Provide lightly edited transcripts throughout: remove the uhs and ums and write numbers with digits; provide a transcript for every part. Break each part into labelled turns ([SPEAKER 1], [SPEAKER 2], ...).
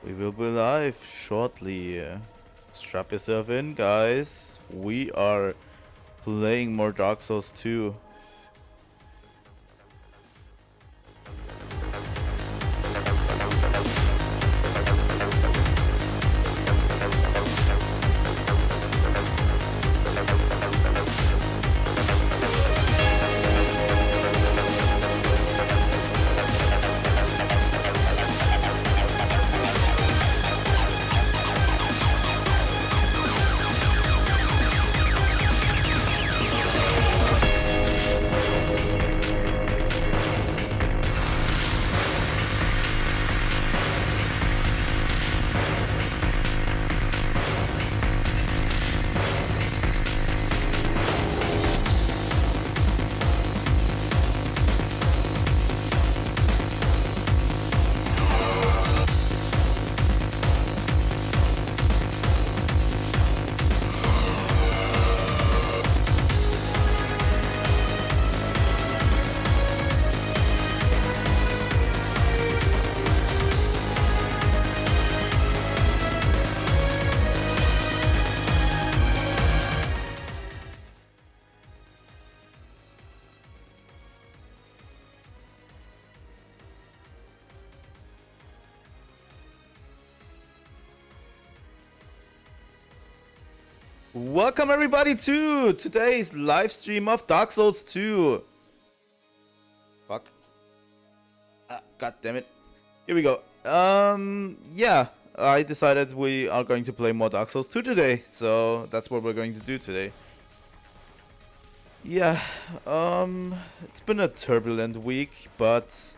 [SPEAKER 1] We will be live shortly. Strap yourself in, guys. We are playing more Dark Souls 2. Welcome everybody to today's live stream of Dark Souls 2. Fuck. God damn it. Here we go. Yeah. I decided we are going to play more Dark Souls 2 today, so that's what we're going to do today. Yeah, it's been a turbulent week, but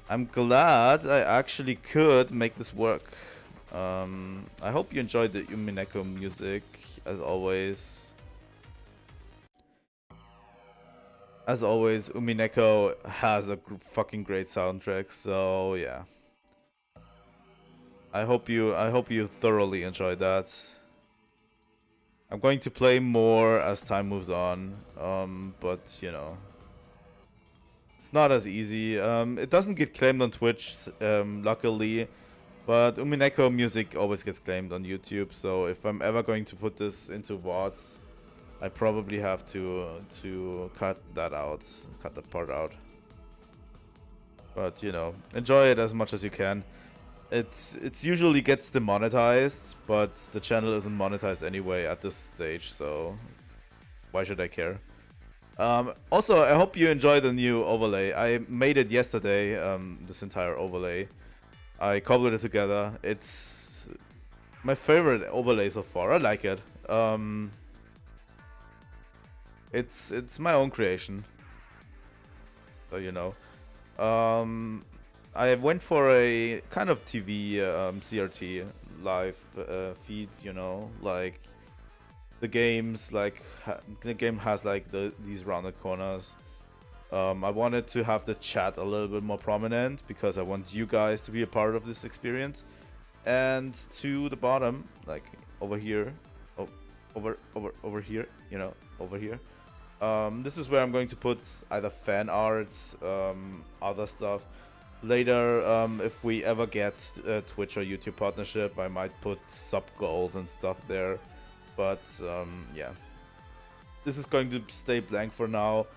[SPEAKER 1] I'm glad I actually could make this work. I hope you enjoyed the Umineko music, as always. As always, Umineko has a fucking great soundtrack, so yeah. I hope you thoroughly enjoyed that. I'm going to play more as time moves on, but you know, it's not as easy. It doesn't get claimed on Twitch, luckily. But Umineko music always gets claimed on YouTube, so if I'm ever going to put this into VODs, I probably have to cut that part out. But you know, enjoy it as much as you can. It's usually gets demonetized, but the channel isn't monetized anyway at this stage, so why should I care? Also, I hope you enjoy the new overlay. I made it yesterday, this entire overlay. I cobbled it together. It's my favorite overlay so far. I like it. It's my own creation. So you know. I went for a kind of TV CRT live feed. You know, like the games, like the game has like these rounded corners. I wanted to have the chat a little bit more prominent because I want you guys to be a part of this experience. And to the bottom, like over here, over here, you know, over here. This is where I'm going to put either fan art, other stuff. Later, if we ever get a Twitch or YouTube partnership, I might put sub goals and stuff there. But yeah, this is going to stay blank for now.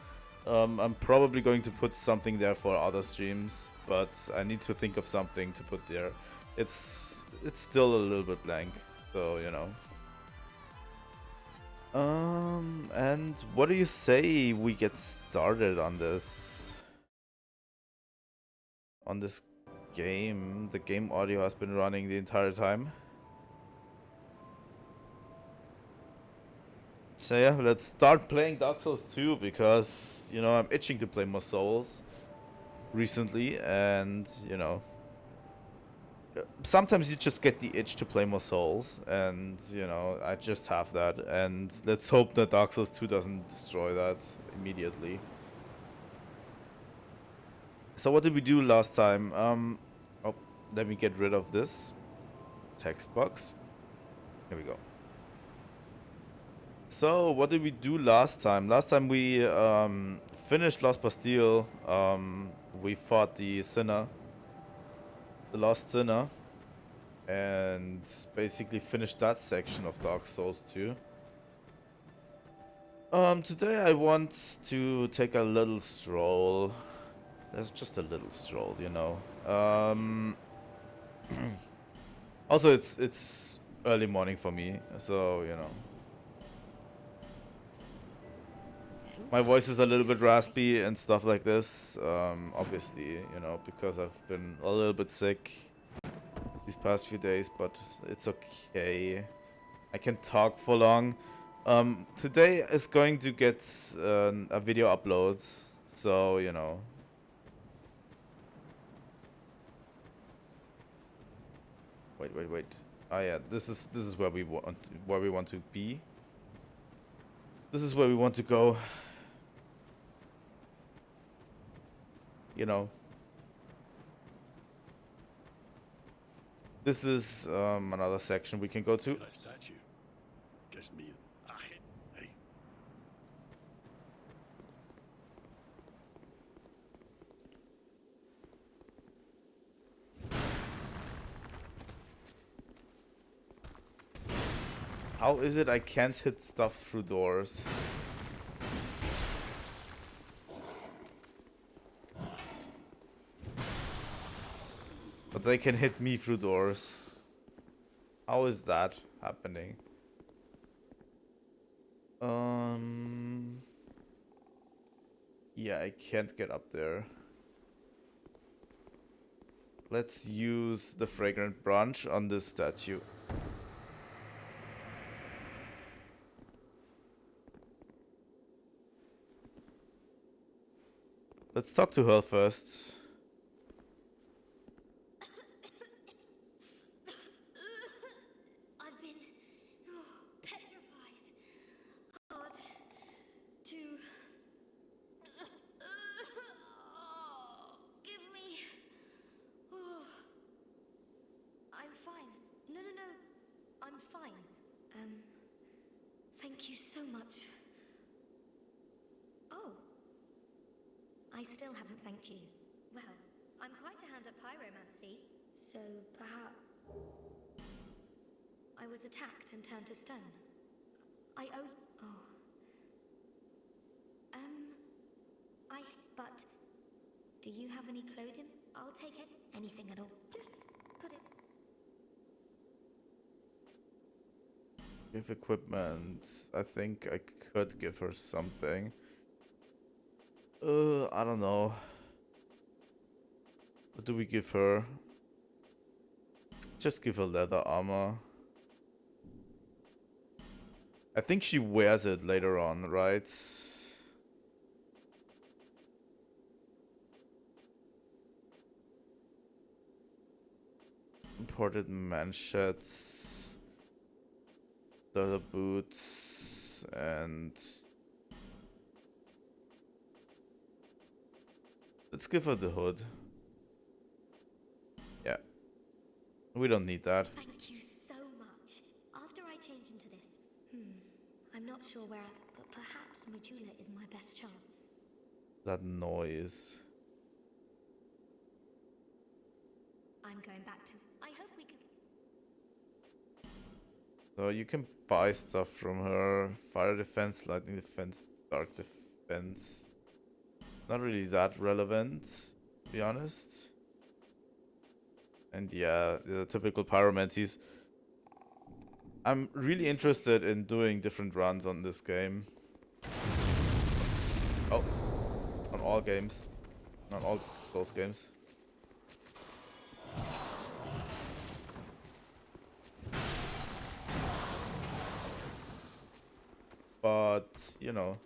[SPEAKER 1] I'm probably going to put something there for other streams, but I need to think of something to put there. It's still a little bit blank, so you know. And what do you say we get started on this game? The game audio has been running the entire time. So yeah, let's start playing Dark Souls 2 because, you know, I'm itching to play more Souls recently, and, you know, sometimes you just get the itch to play more Souls, and, you know, I just have that, and let's hope that Dark Souls 2 doesn't destroy that immediately. So what did we do last time? Oh, let me get rid of this text box. Here we go. So, what did we do last time? Last time we finished Lost Bastille. We fought the Sinner. The Last Sinner, and basically finish that section of Dark Souls 2. Today I want to take a little stroll. There's just a little stroll, you know. Also, it's early morning for me, so you know. My voice is a little bit raspy and stuff like this. Obviously, you know, because I've been a little bit sick these past few days, but it's okay. I can talk for long. Today is going to get a video upload, so you know. Wait. Oh yeah, this is where we want to be. This is where we want to go. You know. This is another section we can go to. How is it I can't hit stuff through doors? But they can hit me through doors. How is that happening? Yeah, I can't get up there. Let's use the fragrant branch on this statue. Let's talk to her first.
[SPEAKER 2] I've been petrified. Hard to give me. I'm fine. No. I'm fine. Thank you so much. Oh. I still haven't thanked you. Well, I'm quite a hand at pyromancy, so perhaps... I was attacked and turned to stone. I owe... Oh. But... Do you have any clothing? I'll take it. Anything at all. Just put it...
[SPEAKER 1] Give equipment. I think I could give her something. I don't know. What do we give her? Just give her leather armor. I think she wears it later on, right? Imported manchettes, leather boots, and let's give her the hood. Yeah, we don't need that.
[SPEAKER 2] Thank you so much. After I change into this, I'm not sure where, but perhaps Majula is my best chance.
[SPEAKER 1] That noise.
[SPEAKER 2] I'm going back to... I hope we can...
[SPEAKER 1] So you can buy stuff from her. Fire defense, lightning defense, dark defense. Not really that relevant, to be honest. And yeah, the typical pyromancies. I'm really interested in doing different runs on this game. Oh, on all games. Not all Souls games. But, you know.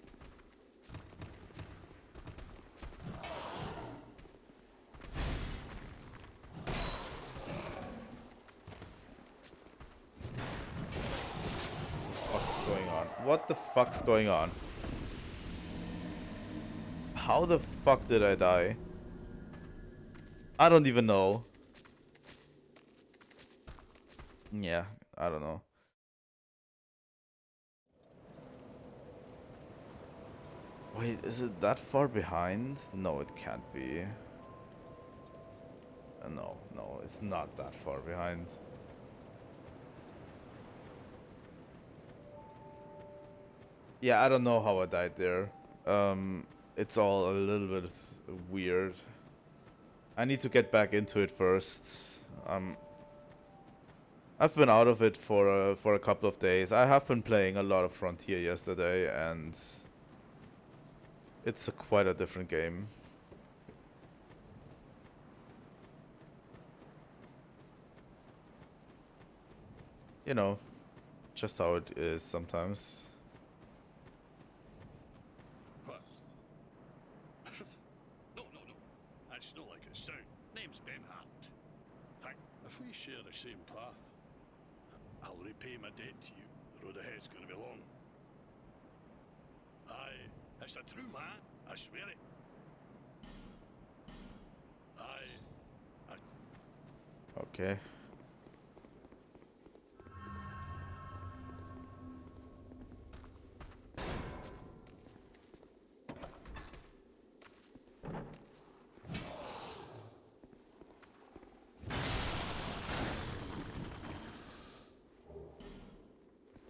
[SPEAKER 1] What's going on? What the fuck's going on? How the fuck did I die? I don't even know. Yeah, I don't know. Wait, is it that far behind? No, it can't be. no, it's not that far behind. Yeah, I don't know how I died there. It's all a little bit weird. I need to get back into it first. I've been out of it for a couple of days. I have been playing a lot of Frontier yesterday, and it's quite a different game. You know, just how it is sometimes.
[SPEAKER 3] What? No, no, no. That's not like it sounds. Name's Ben Hart. In fact, if we share the same path, I'll repay my debt to you. The road ahead's gonna be long. Aye, it's a true man. I swear it. Aye.
[SPEAKER 1] Okay.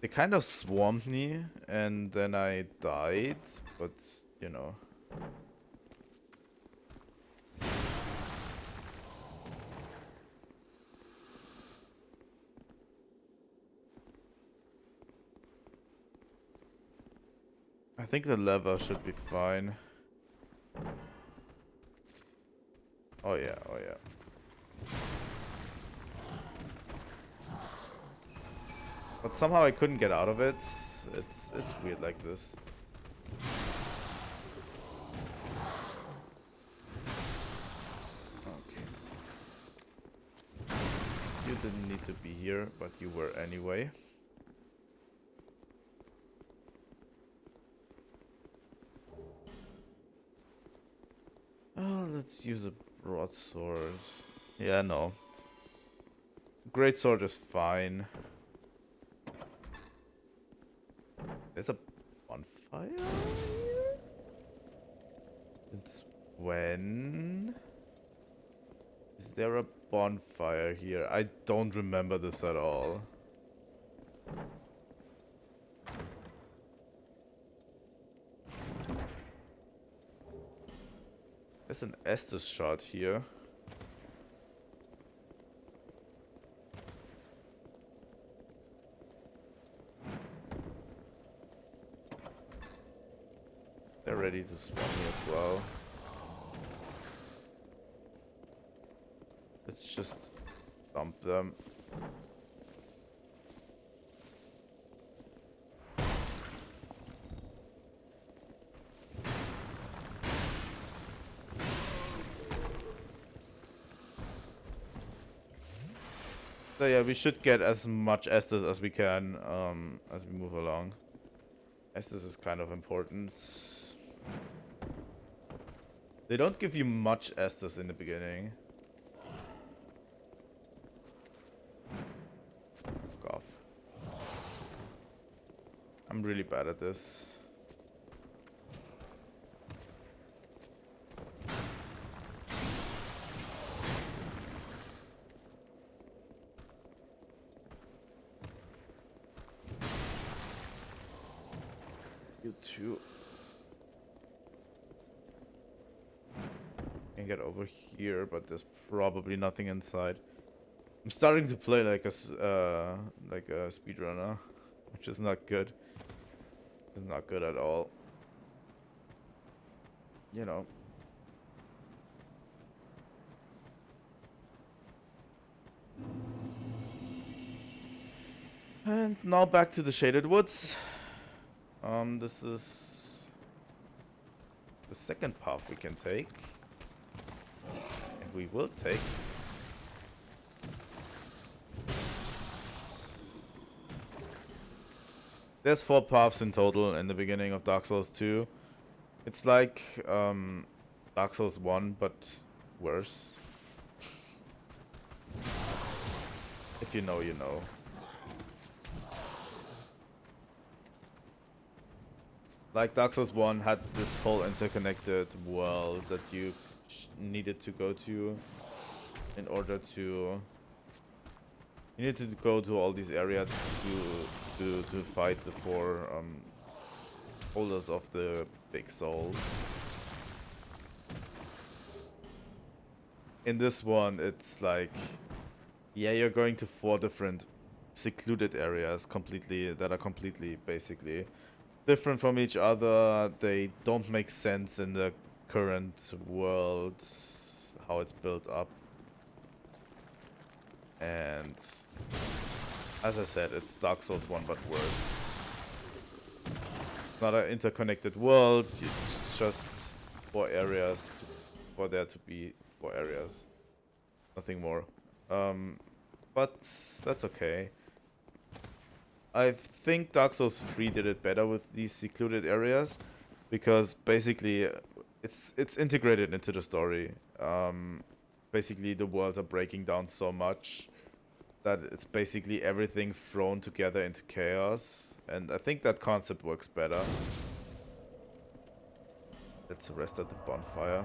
[SPEAKER 1] They kind of swarmed me, and then I died, but, you know. I think the lever should be fine. Oh yeah, oh yeah. But somehow I couldn't get out of it. It's weird like this. Okay. You didn't need to be here, but you were anyway. Oh, let's use a broadsword. Yeah, no. Greatsword is fine. There's a bonfire here? Since when? Is there a bonfire here? I don't remember this at all. There's an Estus shot here. They're ready to spawn me as well. Let's just dump them. So yeah, we should get as much Estus as we can as we move along. Estus is kind of important. They don't give you much Estus in the beginning. Fuck off. I'm really bad at this. You too. Can get over here, but there's probably nothing inside. I'm starting to play like a speedrunner, which is not good. It's not good at all. You know. And now back to the Shaded Woods. This is the second path we can take. And we will take. There's 4 paths in total in the beginning of Dark Souls 2. It's like Dark Souls 1, but worse. If you know, you know. Like Dark Souls 1 had this whole interconnected world that you needed to go to in order to... You need to go to all these areas to fight the 4 holders of the big souls. In this one, it's like, yeah, you're going to 4 different secluded areas that are completely basically different from each other. They don't make sense in the current world, how it's built up. And as I said, it's Dark Souls 1 but worse. Not an interconnected world, it's just 4 areas for there to be 4 areas. Nothing more. But that's okay. I think Dark Souls 3 did it better with these secluded areas, because basically it's integrated into the story. Basically the worlds are breaking down so much that it's basically everything thrown together into chaos, and I think that concept works better. Let's rest at the bonfire.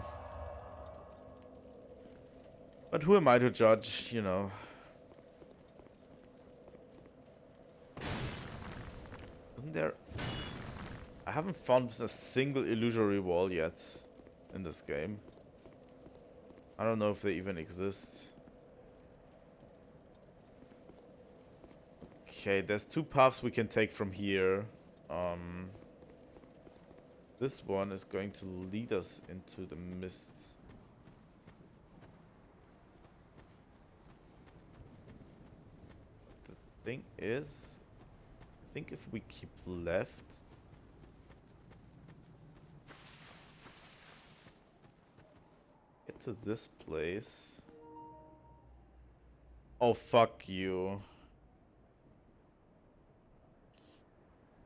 [SPEAKER 1] But who am I to judge, you know? Isn't there... I haven't found a single illusory wall yet in this game. I don't know if they even exist. Okay, there's 2 paths we can take from here. This one is going to lead us into the mists. The thing is, I think if we keep left, get to this place. Oh, fuck you.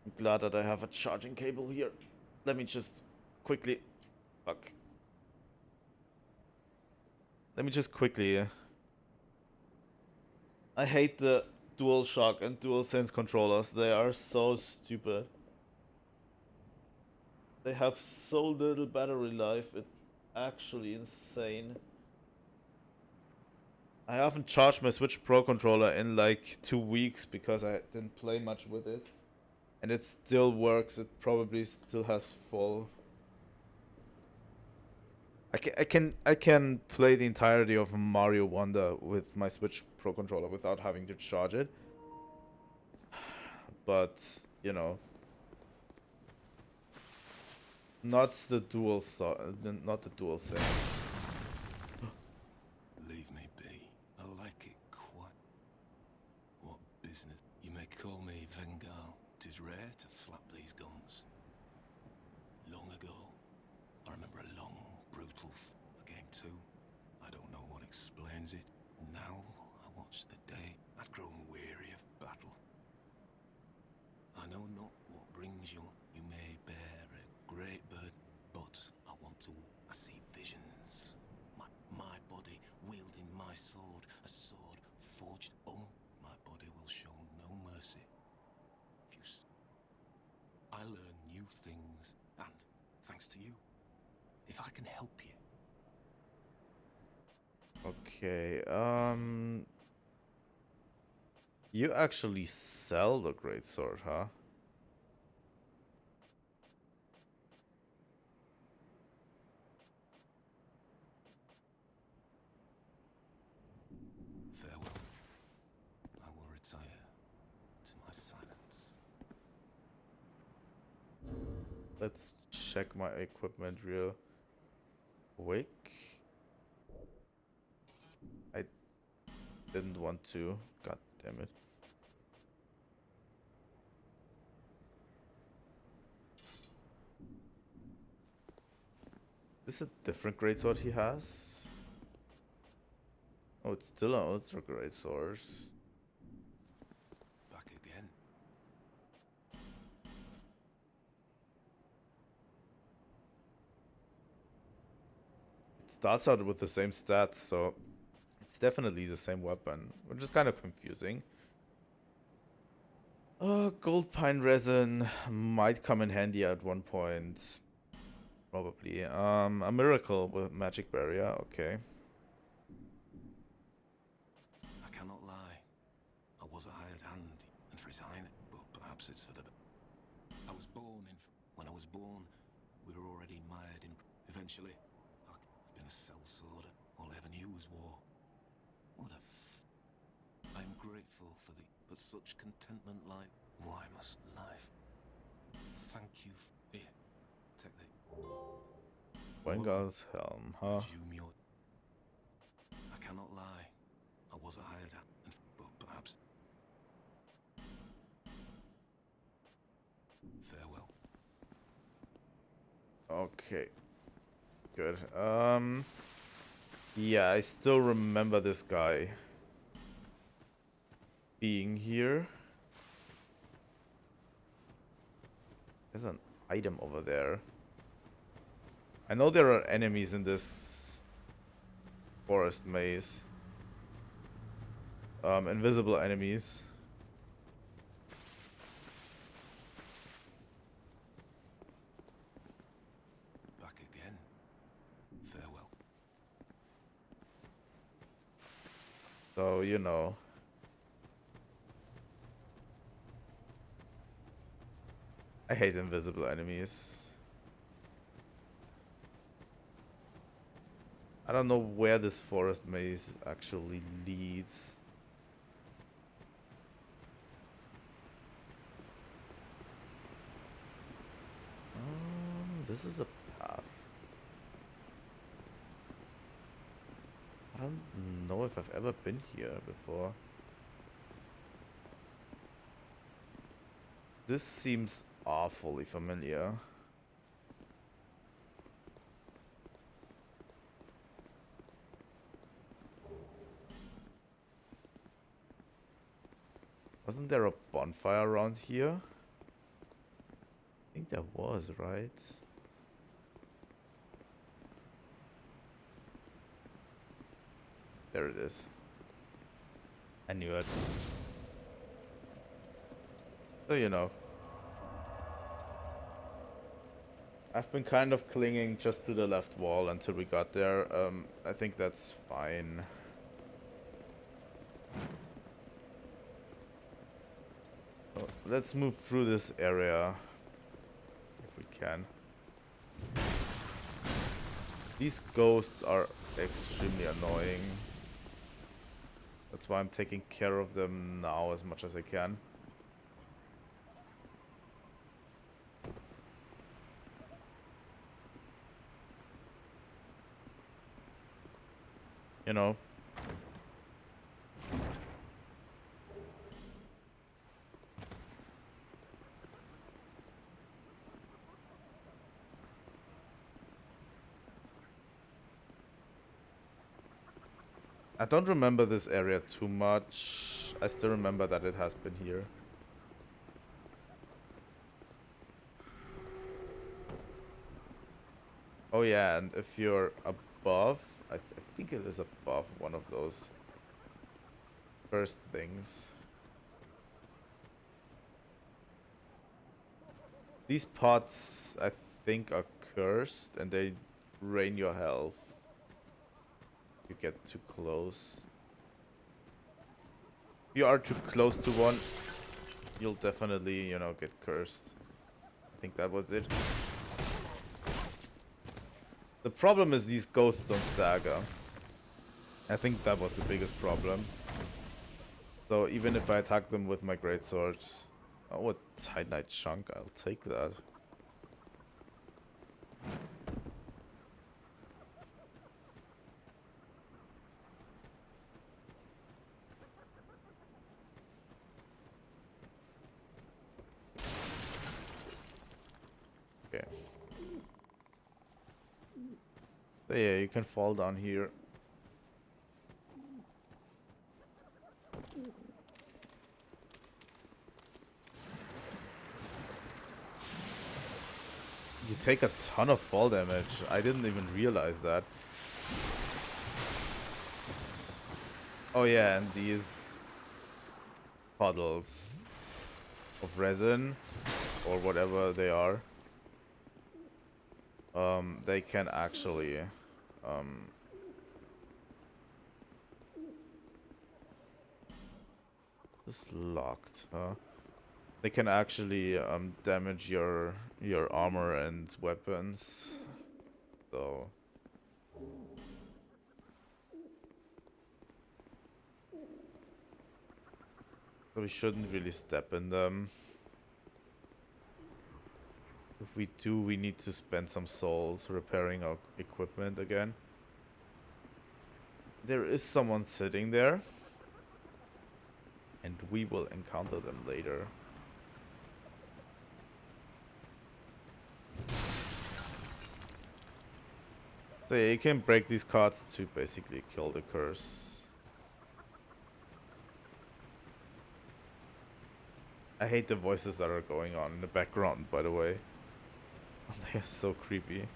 [SPEAKER 1] I'm glad that I have a charging cable here. Let me just quickly... Fuck. Let me just quickly... I hate the DualShock and DualSense controllers. They are so stupid. They have so little battery life. It's actually insane. I haven't charged my Switch Pro controller in like 2 weeks because I didn't play much with it. And it still works. It probably still has full. I can play the entirety of Mario Wonder with my Switch Pro controller without having to charge it. But you know, not the not the dual sense.
[SPEAKER 4] Leave me be. I like it quite. What business? You may call me Vengal. 'Tis rare to flap these guns. Long ago, I remember a long, brutal game too. I don't know what explains it. Now, I watch the day. I've grown weary of battle. I know not what brings you. You may bear a great burden, but I want to. I see visions. My body wielding my sword, a sword forged on. My body will show no mercy. I learn new things, and thanks to you, if I can help you.
[SPEAKER 1] Okay, you actually sell the greatsword, huh?
[SPEAKER 4] Farewell. I will retire to my silence.
[SPEAKER 1] Let's check my equipment real quick. I didn't want to. God damn it. Is this a different greatsword he has? Oh, it's still an ultra greatsword.
[SPEAKER 4] Back again.
[SPEAKER 1] It starts out with the same stats, so it's definitely the same weapon, which is kind of confusing. Gold pine resin might come in handy at one point. Probably. A miracle with magic barrier, okay.
[SPEAKER 4] was a hired hand, and for his highness, but perhaps it's for the I was born in... When I was born, we were already mired in... Eventually, I've been a sellsword. All I ever knew was war. What a I'm grateful for the... But such contentment like... Why must life... Thank you Here, take the...
[SPEAKER 1] Wengal's helm, huh?
[SPEAKER 4] I cannot lie. I was a hired hand, but perhaps... Farewell.
[SPEAKER 1] Okay. Good. Yeah, I still remember this guy being here. There's an item over there. I know there are enemies in this forest maze. Invisible enemies.
[SPEAKER 4] Back again. Farewell.
[SPEAKER 1] So, you know. I hate invisible enemies. I don't know where this forest maze actually leads. This is a path. I don't know if I've ever been here before. This seems awfully familiar. Wasn't there a bonfire around here? I think there was, right? There it is. I knew it. So, you know. I've been kind of clinging just to the left wall until we got there. I think that's fine. So let's move through this area if we can. These ghosts are extremely annoying. That's why I'm taking care of them now as much as I can. You know. I don't remember this area too much. I still remember that it has been here. Oh yeah, and if you're above, I think it is above one of those first things. These pots, I think, are cursed and they drain your health. You get too close. If you are too close to one, you'll definitely, you know, get cursed. I think that was it. The problem is these ghosts don't stagger. I think that was the biggest problem. So even if I attack them with my greatsword... Oh, a Titanite chunk, I'll take that. Okay. So yeah, you can fall down here. You take a ton of fall damage. I didn't even realize that. Oh yeah, and these puddles of resin or whatever they are, they can actually It's locked, huh? They can actually damage your armor and weapons. So we shouldn't really step in them. If we do, we need to spend some souls repairing our equipment again. There is someone sitting there. And we will encounter them later. So yeah, you can break these cards to basically kill the curse. I hate the voices that are going on in the background, by the way. They are so creepy.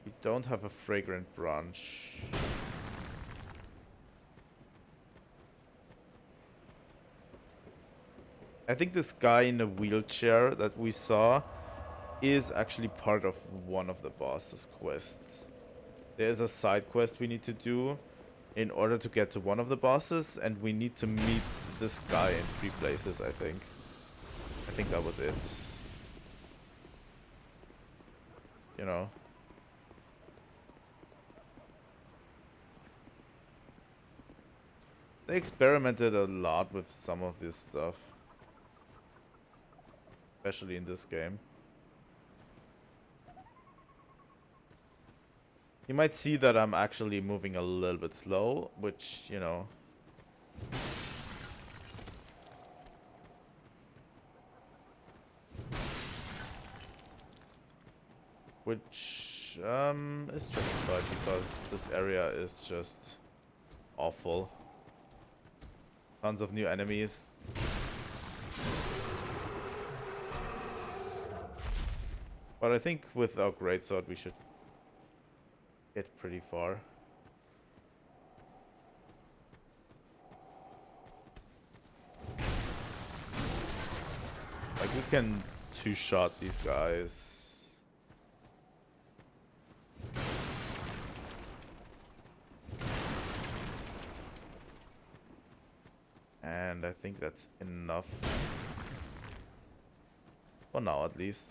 [SPEAKER 1] We don't have a fragrant branch. I think this guy in the wheelchair that we saw is actually part of one of the boss's quests. There's a side quest we need to do in order to get to one of the bosses, and we need to meet this guy in 3 places, I think. I think that was it. You know. They experimented a lot with some of this stuff. Especially in this game. You might see that I'm actually moving a little bit slow, which, you know... Which is justified because this area is just awful. Tons of new enemies. But I think with our greatsword we should get pretty far. Like we can two-shot these guys. And I think that's enough. For now, at least.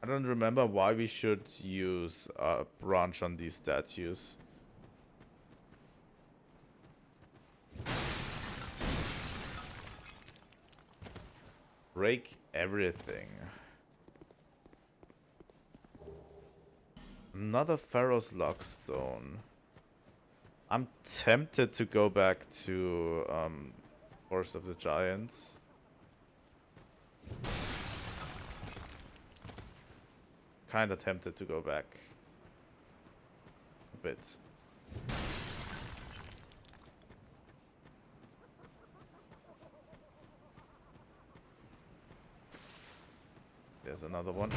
[SPEAKER 1] I don't remember why we should use a branch on these statues. Break everything. Another Pharaoh's Lockstone. I'm tempted to go back to Forest of the Giants. Kinda tempted to go back a bit. There's another one.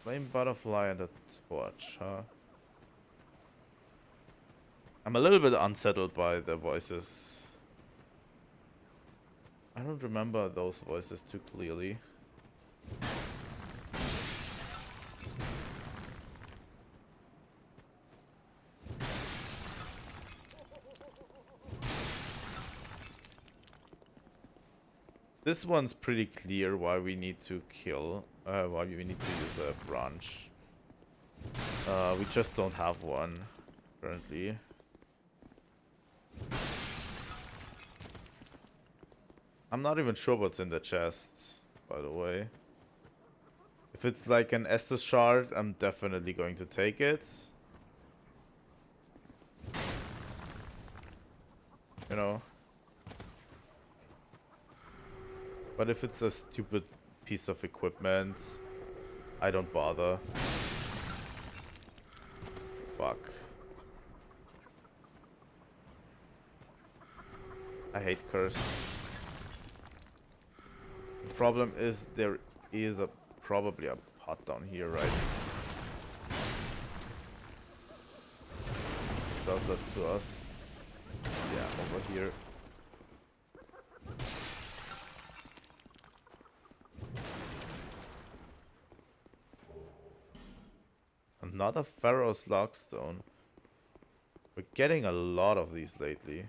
[SPEAKER 1] Flame butterfly and a torch, huh? I'm a little bit unsettled by the voices. I don't remember those voices too clearly. This one's pretty clear why we need to kill, why we need to use a branch. We just don't have one currently. I'm not even sure what's in the chest, by the way. If it's like an Estus shard, I'm definitely going to take it. You know. But if it's a stupid piece of equipment, I don't bother. Fuck. I hate curse. The problem is there is probably a pot down here, right? Does that to us? Yeah, over here. Another Pharaoh's Lockstone. We're getting a lot of these lately.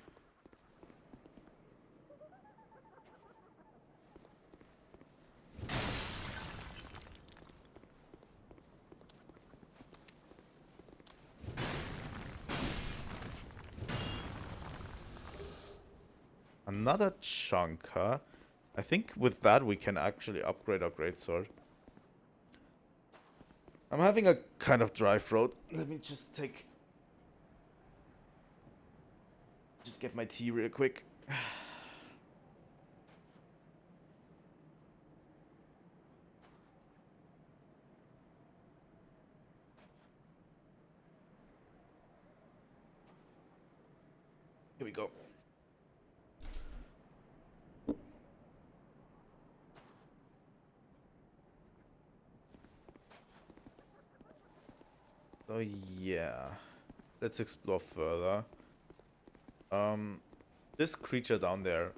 [SPEAKER 1] Another chunk, huh? I think with that we can actually upgrade our greatsword. I'm having a kind of dry throat. Let me just get my tea real quick. Here we go. So yeah, let's explore further. This creature down there.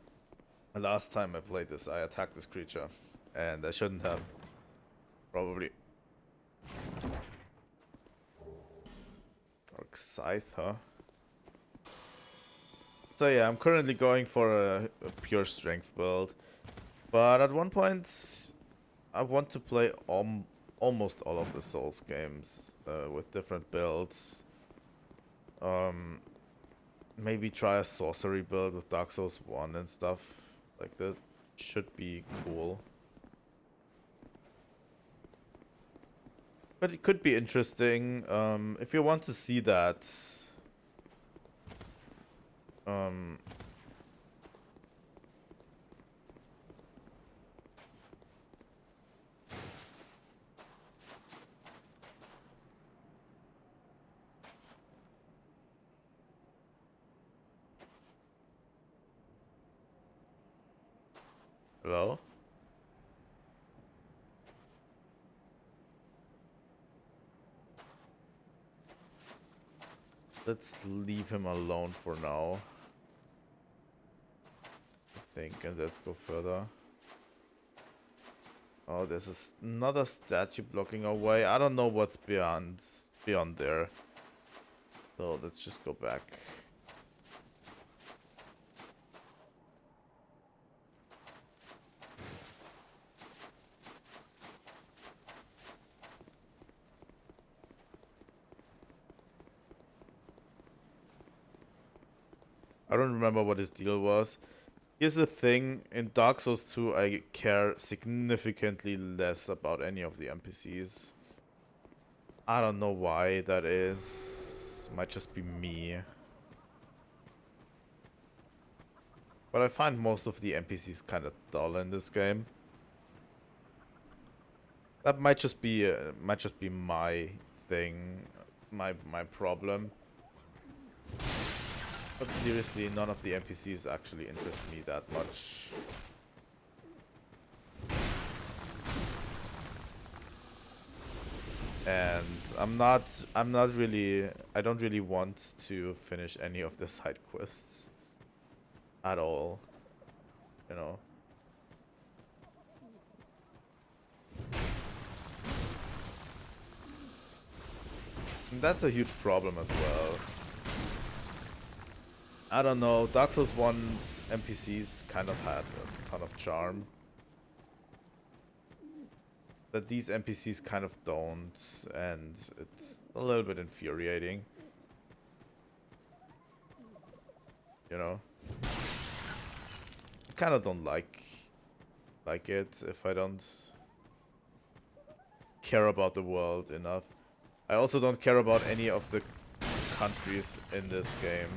[SPEAKER 1] Last time I played this, I attacked this creature, and I shouldn't have. Probably. Dark Scythe, huh? So yeah, I'm currently going for a pure strength build, but at one point, I want to play almost all of the Souls games with different builds. Maybe try a sorcery build with Dark Souls 1 and stuff like that. Should be cool. But it could be interesting if you want to see that. Hello? Let's leave him alone for now. I think, and let's go further. Oh, there's another statue blocking our way. I don't know what's beyond there. So let's just go back. I don't remember what his deal was. Here's the thing, in Dark Souls 2 I care significantly less about any of the NPCs. I don't know why that is. Might just be me. But I find most of the NPCs kind of dull in this game. That might just be my thing, my problem. But seriously, none of the NPCs actually interest me that much. And I don't really want to finish any of the side quests at all, you know. And that's a huge problem as well. I don't know, Dark Souls 1's NPCs kind of had a ton of charm. But these NPCs kind of don't, and it's a little bit infuriating. You know? I kind of don't like it if I don't care about the world enough. I also don't care about any of the countries in this game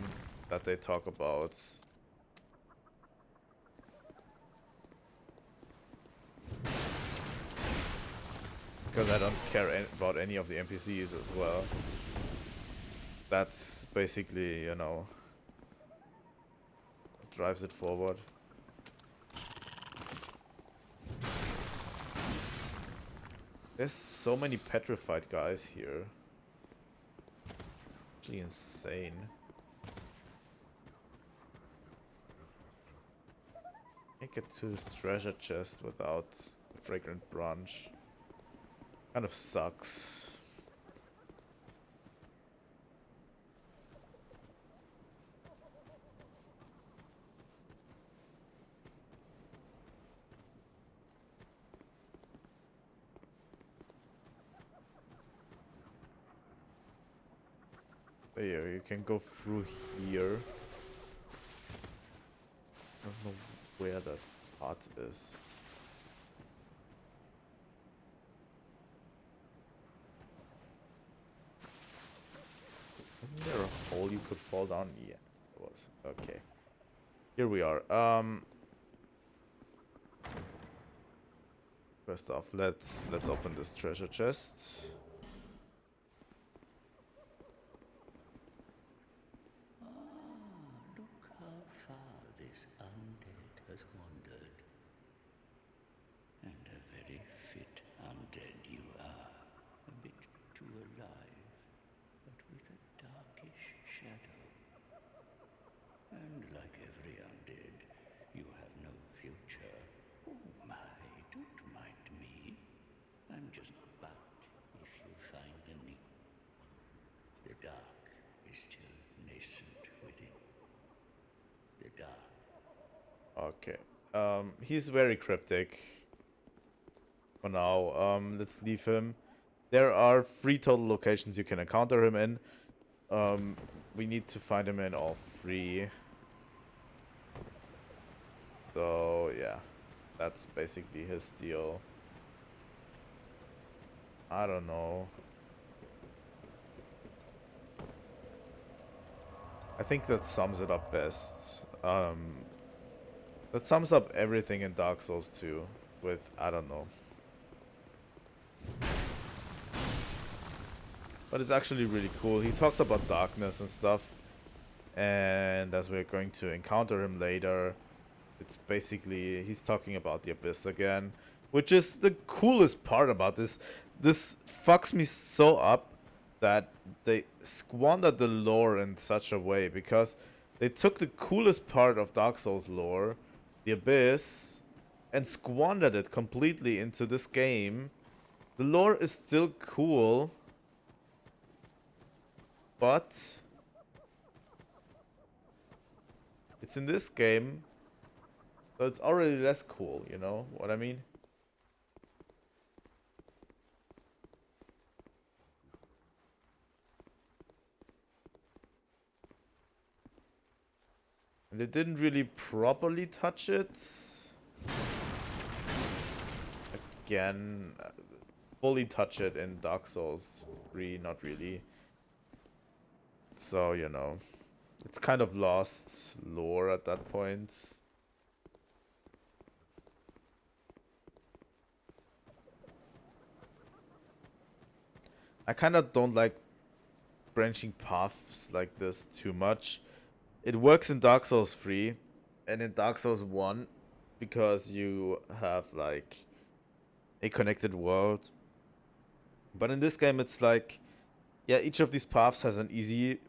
[SPEAKER 1] that they talk about. Because I don't care about any of the NPCs as well. that's basically, you know, what drives it forward. There's so many petrified guys here. Actually insane. Can't get to his treasure chest without a fragrant branch. Kind of sucks. There, you can go through here. I don't know where that part is. Isn't there a hole you could fall down? Yeah, there was. Okay. Here we are. First off, let's open this treasure chest.
[SPEAKER 5] Look how far this undead has wandered. And a very fit undead you are. A bit too alive, but with a darkish shadow. And like every undead, you have no future. Oh my, don't mind me. I'm just but if you find a need. The dark is still nascent within. The dark.
[SPEAKER 1] Okay. He's very cryptic. For now, let's leave him. There are 3 total locations you can encounter him in. We need to find him in all 3. So, yeah. That's basically his deal. I don't know. I think that sums it up best. That sums up everything in Dark Souls 2 with, I don't know. But it's actually really cool. He talks about darkness and stuff. And as we're going to encounter him later, it's basically, he's talking about the Abyss again. Which is the coolest part about this. This fucks me so up that they squandered the lore in such a way. Because they took the coolest part of Dark Souls lore, the Abyss, and squandered it completely into this game. The lore is still cool, but it's in this game, so it's already less cool, you know what I mean? And they didn't really properly touch it. Again, fully touch it in Dark Souls 3, not really. So, you know, it's kind of lost lore at that point. I kind of don't like branching paths like this too much. It works in Dark Souls 3 and in Dark Souls 1 because you have like a connected world. But in this game it's like, yeah, each of these paths has an easy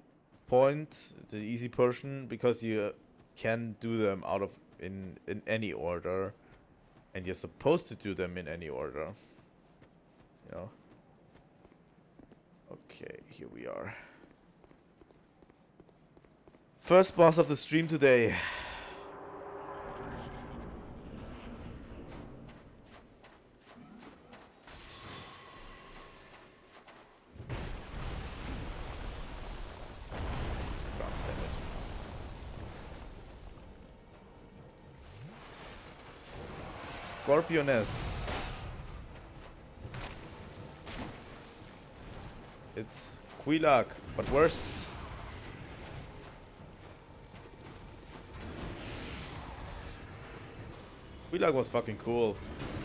[SPEAKER 1] point, the easy portion, because you can do them out of in any order, and you're supposed to do them in any order, you know. Okay, here we are. First boss of the stream today. God damn it. Scorpioness. It's Quilak, but worse. Quilak was fucking cool.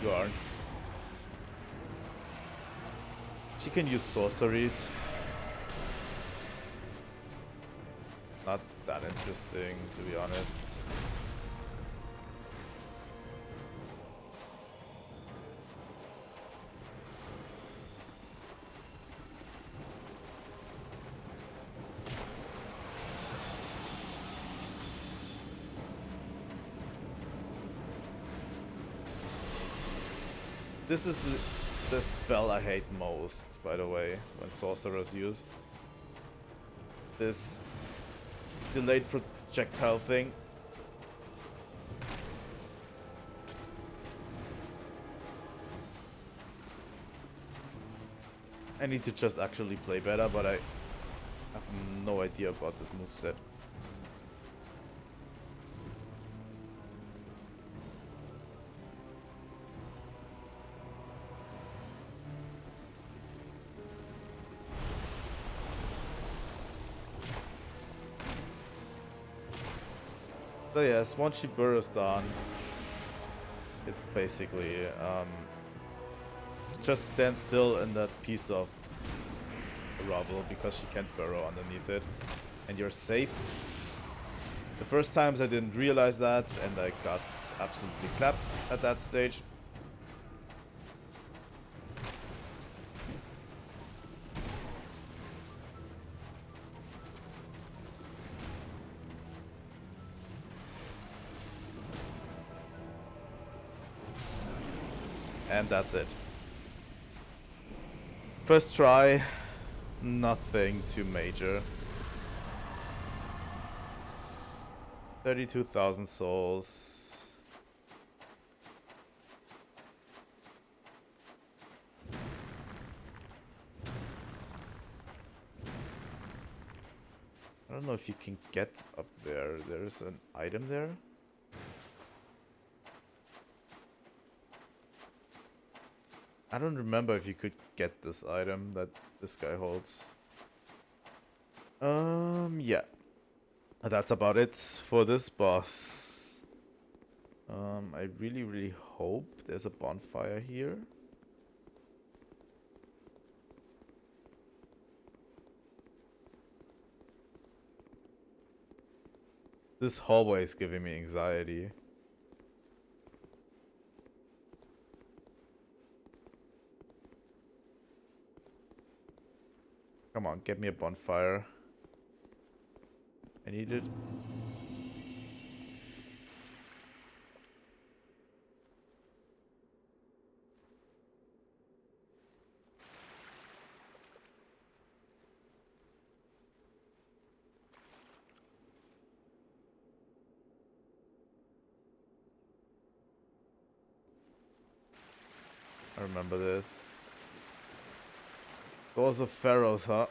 [SPEAKER 1] You aren't. She can use sorceries. that interesting, to be honest. This is the spell I hate most, by the way, when sorcerers use. This delayed projectile thing. I need to just actually play better, but I have no idea about this moveset. So yes, once she burrows down, it's basically just stand still in that piece of rubble because she can't burrow underneath it, and you're safe. The first times I didn't realize that, and I got absolutely clapped at that stage. And that's it. First try, nothing too major. 32,000 souls. I don't know if you can get up there. There's an item there. I don't remember if you could get this item that this guy holds. Yeah. That's about it for this boss. I really hope there's a bonfire here. This hallway is giving me anxiety. Come on, get me a bonfire. I need it. I remember this. Doors of Pharaohs, huh?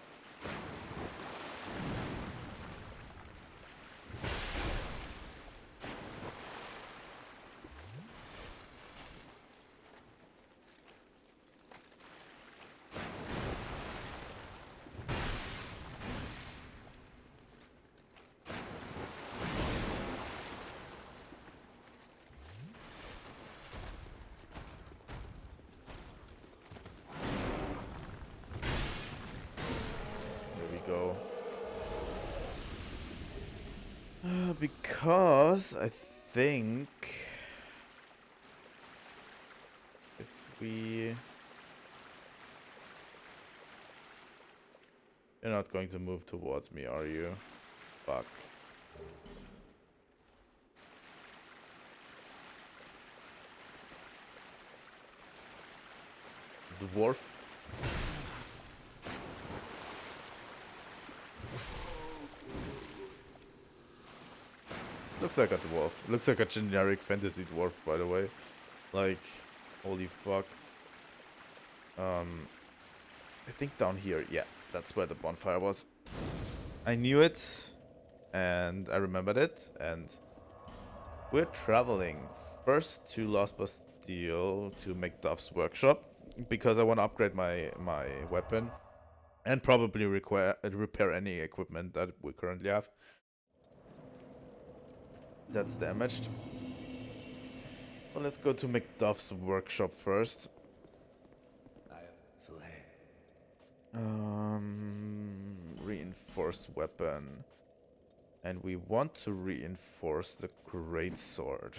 [SPEAKER 1] Go. Because I think if we... You're not going to move towards me, are you? Fuck. Dwarf? Looks like a dwarf. Looks like a generic fantasy dwarf, by the way. Like, holy fuck. I think down here, yeah, that's where the bonfire was. I knew it, and I remembered it, and we're traveling first to Lost Bastille to Macduff's workshop, because I want to upgrade my weapon, and probably repair any equipment that we currently have that's damaged. Well, let's go to Macduff's workshop first. Reinforced weapon. And we want to reinforce the great sword.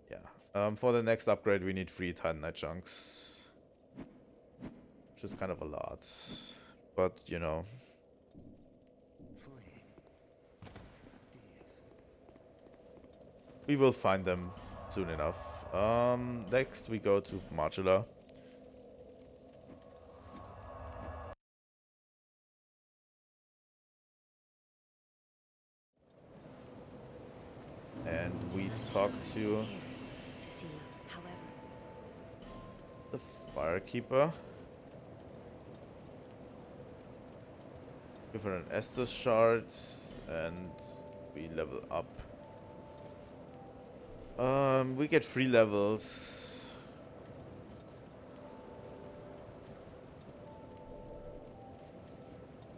[SPEAKER 1] Yeah. For the next upgrade, we need 3 Titanite chunks. Which is kind of a lot. But, you know. We will find them soon enough. Next we go to Modular. And we talk to the Firekeeper. Give her an Estus shard and we level up. We get 3 levels.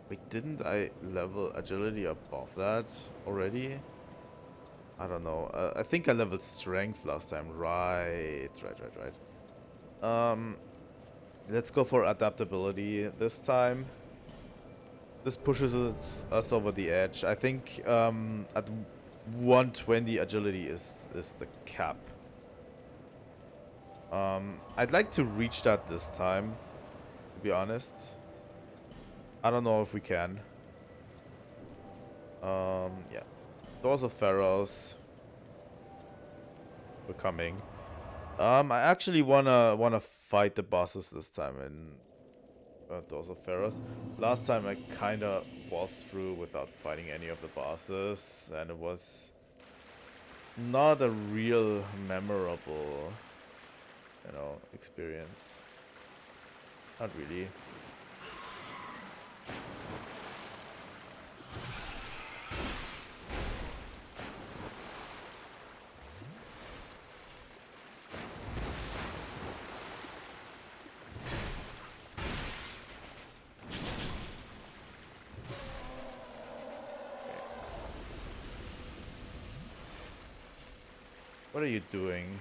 [SPEAKER 1] Wait, didn't I level agility above that already? I don't know. I think I leveled strength last time. Right. Let's go for adaptability this time. This pushes us over the edge. I think at 120 agility is the cap. I'd like to reach that this time, to be honest. I don't know if we can. Yeah. Doors of Pharaohs. We're coming. I actually wanna fight the bosses this time in Doors of Pharaohs. Last time I kinda was through without fighting any of the bosses, and it was not a real memorable, you know, experience. Not really. What are you doing,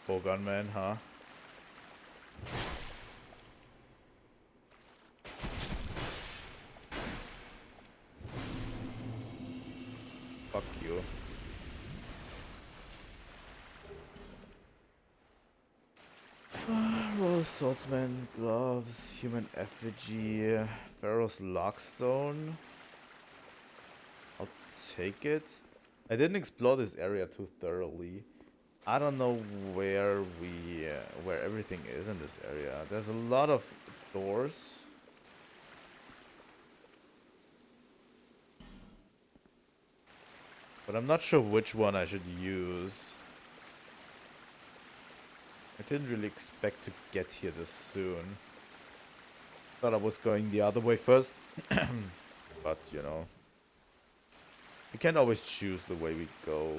[SPEAKER 1] Bogan man, huh? Fuck you. Royal Swordsman, Gloves, Human Effigy, Pharaoh's Lockstone. I'll take it. I didn't explore this area too thoroughly. I don't know where where everything is in this area. There's a lot of doors. But I'm not sure which one I should use. I didn't really expect to get here this soon. Thought I was going the other way first. But, you know. We can't always choose the way we go.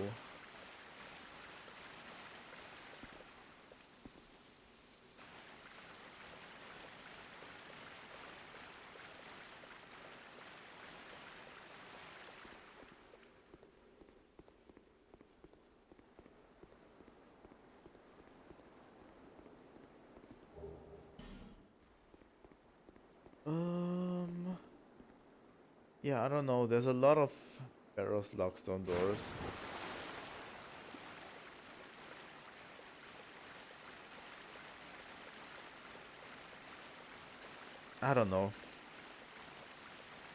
[SPEAKER 1] Yeah, I don't know. There's a lot of Pharaoh's Lockstone doors. I don't know.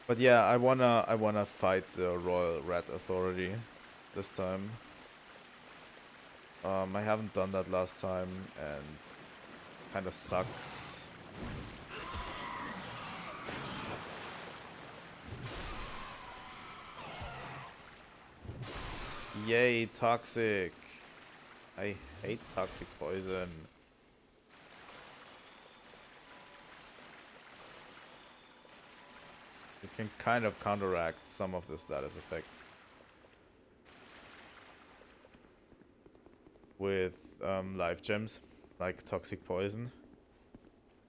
[SPEAKER 1] But yeah, I wanna fight the Royal Rat Authority this time. I haven't done that last time and kinda sucks. Yay, toxic. I hate toxic poison. You can kind of counteract some of the status effects with life gems, like toxic poison,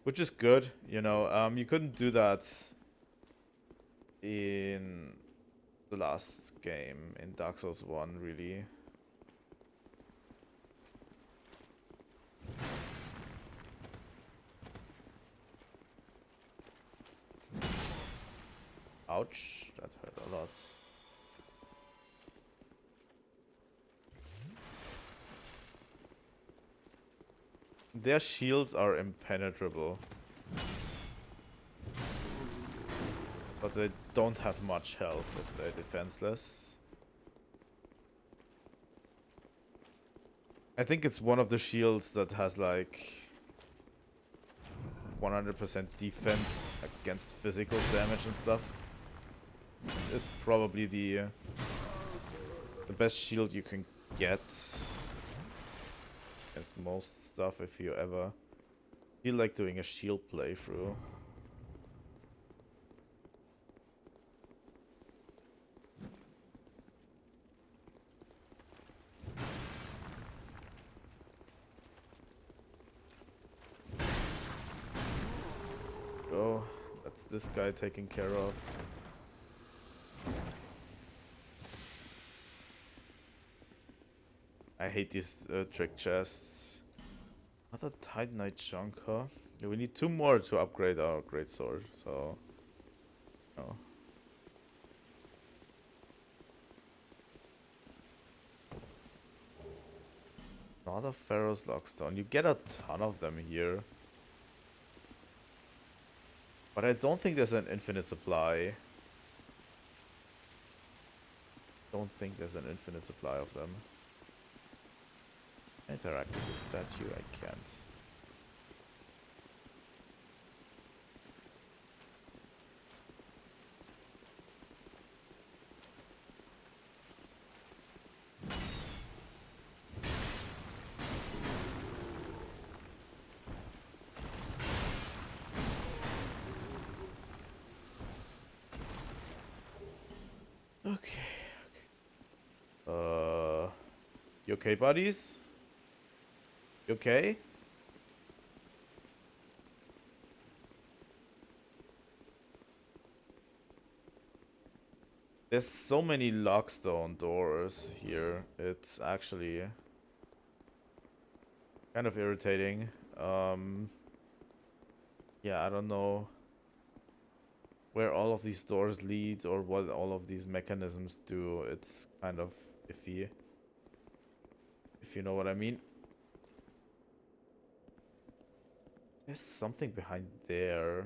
[SPEAKER 1] which is good. You know, you couldn't do that in the last game in Dark Souls 1, really. Ouch, that hurt a lot. Their shields are impenetrable. But they don't have much health if they're defenseless. I think it's one of the shields that has like 100% defense against physical damage and stuff. It's probably the best shield you can get against most stuff if you ever feel like doing a shield playthrough. Oh, that's this guy taken care of. I hate these trick chests. Another Titanite chunk, huh? Yeah, we need 2 more to upgrade our greatsword, so... Oh. Another Pharaoh's Lockstone. You get a ton of them here. But I don't think there's an infinite supply. Don't think there's an infinite supply of them. Interact with the statue, I can't. Okay. You okay, buddies? You okay? There's so many lockstone doors here. It's actually kind of irritating. Yeah, I don't know where all of these doors lead or what all of these mechanisms do. It's kind of iffy, if you know what I mean. There's something behind there.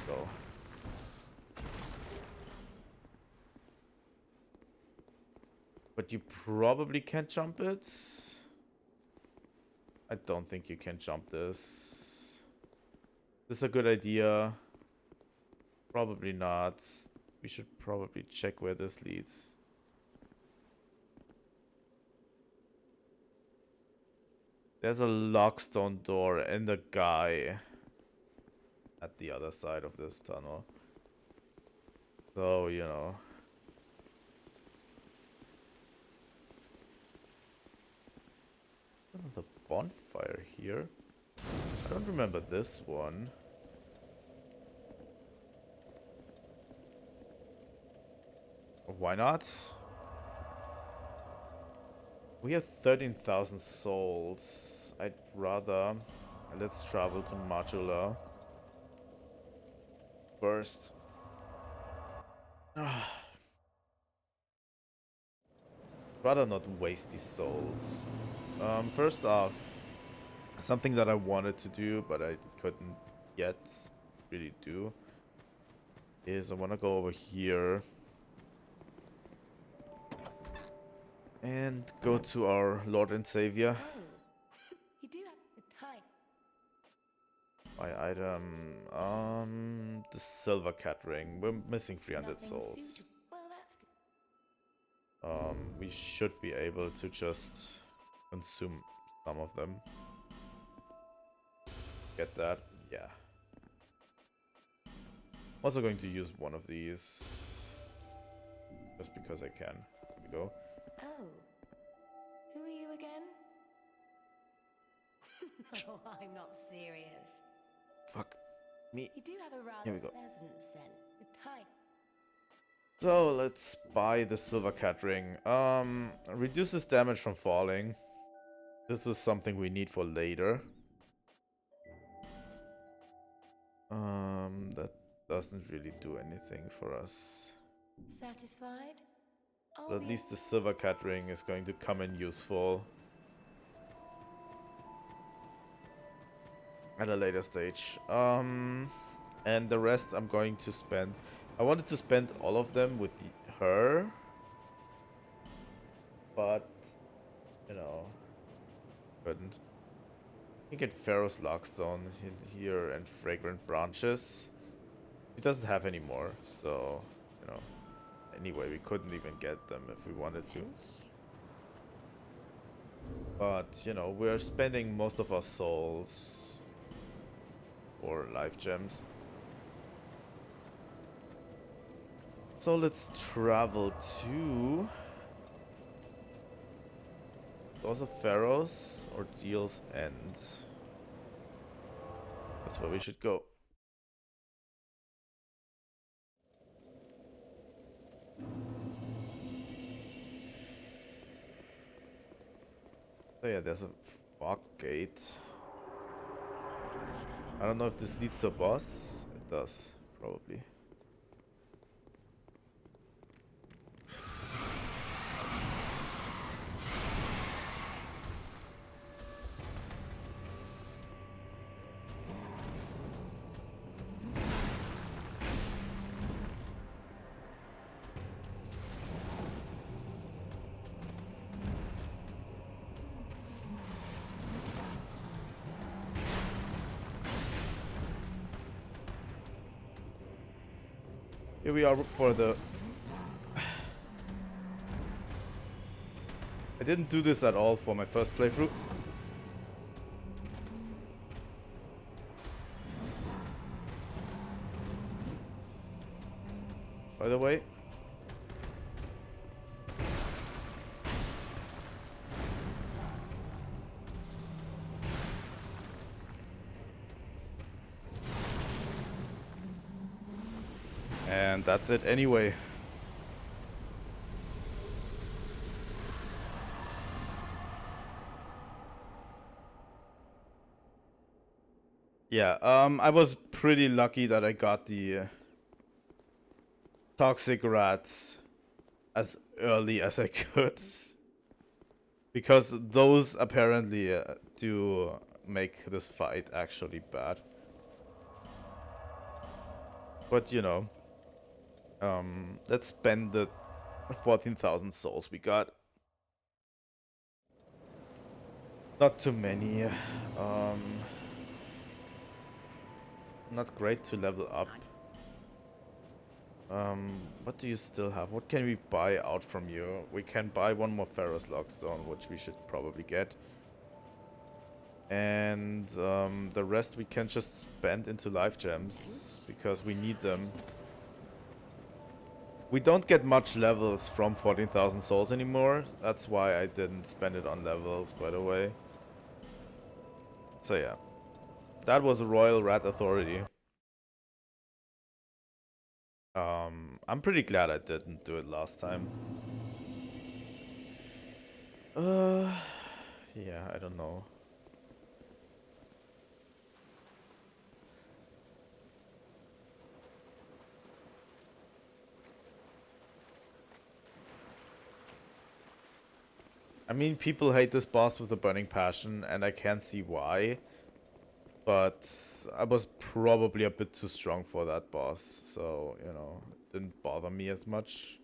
[SPEAKER 1] Go. But you probably can't jump it. I don't think you can jump this. Is this a good idea? Probably not. We should probably check where this leads. There's a lockstone door and a guy at the other side of this tunnel. So, you know. Isn't the bonfire here? I don't remember this one. Why not? We have 13,000 souls. I'd rather... Let's travel to Majula first. Rather not waste these souls. First off, something that I wanted to do, but I couldn't yet really do, is I want to go over here and go to our Lord and Savior.
[SPEAKER 2] You do have the time.
[SPEAKER 1] My item, the silver cat ring. We're missing 300
[SPEAKER 2] Nothing
[SPEAKER 1] souls.
[SPEAKER 2] suitable. Well, that's good.
[SPEAKER 1] We should be able to just consume some of them. Get that? Yeah. Also going to use one of these. Just because I can. Here we go.
[SPEAKER 2] Oh. Who are you again? No, I'm not serious.
[SPEAKER 1] Fuck me.
[SPEAKER 2] You do have a rather
[SPEAKER 1] Here we go.
[SPEAKER 2] pleasant scent. The type.
[SPEAKER 1] So let's buy the silver cat ring. Reduces damage from falling. This is something we need for later. That doesn't really do anything for us.
[SPEAKER 2] Satisfied?
[SPEAKER 1] But at least the silver cat ring is going to come in useful at a later stage. And the rest I'm going to spend. I wanted to spend all of them with her, but you know, couldn't. You get Pharaoh's Lockstone here and Fragrant Branches. He doesn't have any more, so you know. Anyway, we couldn't even get them if we wanted to. But you know, we're spending most of our souls for life gems. So let's travel to Doors of Pharaohs or Deal's End. That's where we should go. So yeah, there's a fog gate. I don't know if this leads to a boss. It does, probably. Here we are for the... I didn't do this at all for my first playthrough. By the way. And that's it anyway. Yeah, I was pretty lucky that I got the toxic rats as early as I could. Because those apparently do make this fight actually bad. But you know, let's spend the 14,000 souls we got. Not too many. Not great to level up. What do you still have? What can we buy out from you? We can buy one more Pharaoh's Lockstone, which we should probably get. And the rest we can just spend into life gems, because we need them. We don't get much levels from 14,000 souls anymore. That's why I didn't spend it on levels, by the way. So yeah. That was a Royal Rat Authority. I'm pretty glad I didn't do it last time. Yeah, I don't know. I mean, people hate this boss with a burning passion, and I can see why. But I was probably a bit too strong for that boss, so, you know, it didn't bother me as much.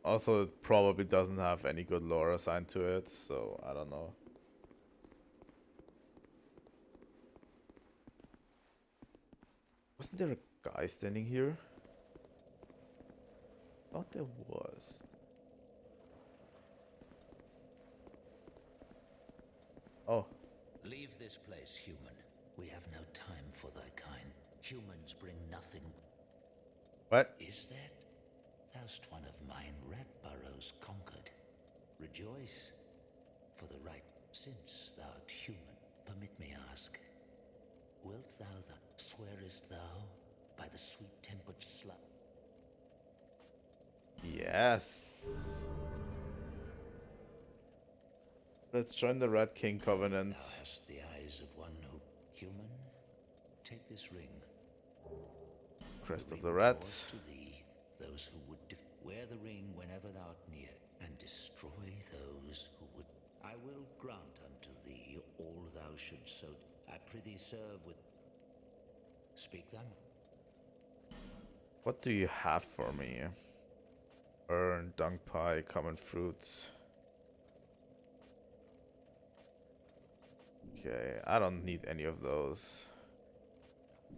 [SPEAKER 1] Also, it probably doesn't have any good lore assigned to it, so I don't know. Wasn't there a guy standing here? Thought there was. Oh.
[SPEAKER 5] Leave this place, human. We have no time for thy kind. Humans bring nothing.
[SPEAKER 1] What?
[SPEAKER 5] Is that? Thou'st one of mine rat burrows conquered. Rejoice, for the right since thou'rt human. Permit me ask, Wilt thou that swearest thou by the sweet-tempered slut?
[SPEAKER 1] Yes. Let's join the Red King Covenant.
[SPEAKER 5] Thou hast the eyes of one who... Human, take this ring.
[SPEAKER 1] Crest of
[SPEAKER 5] ring
[SPEAKER 1] the Rat.
[SPEAKER 5] draws to thee those who would wear the ring whenever thou art near, and destroy those who would. I will grant unto thee all thou should so. I prithee serve with. Speak them.
[SPEAKER 1] What do you have for me? Urn, dung pie, common fruits. Okay, I don't need any of those.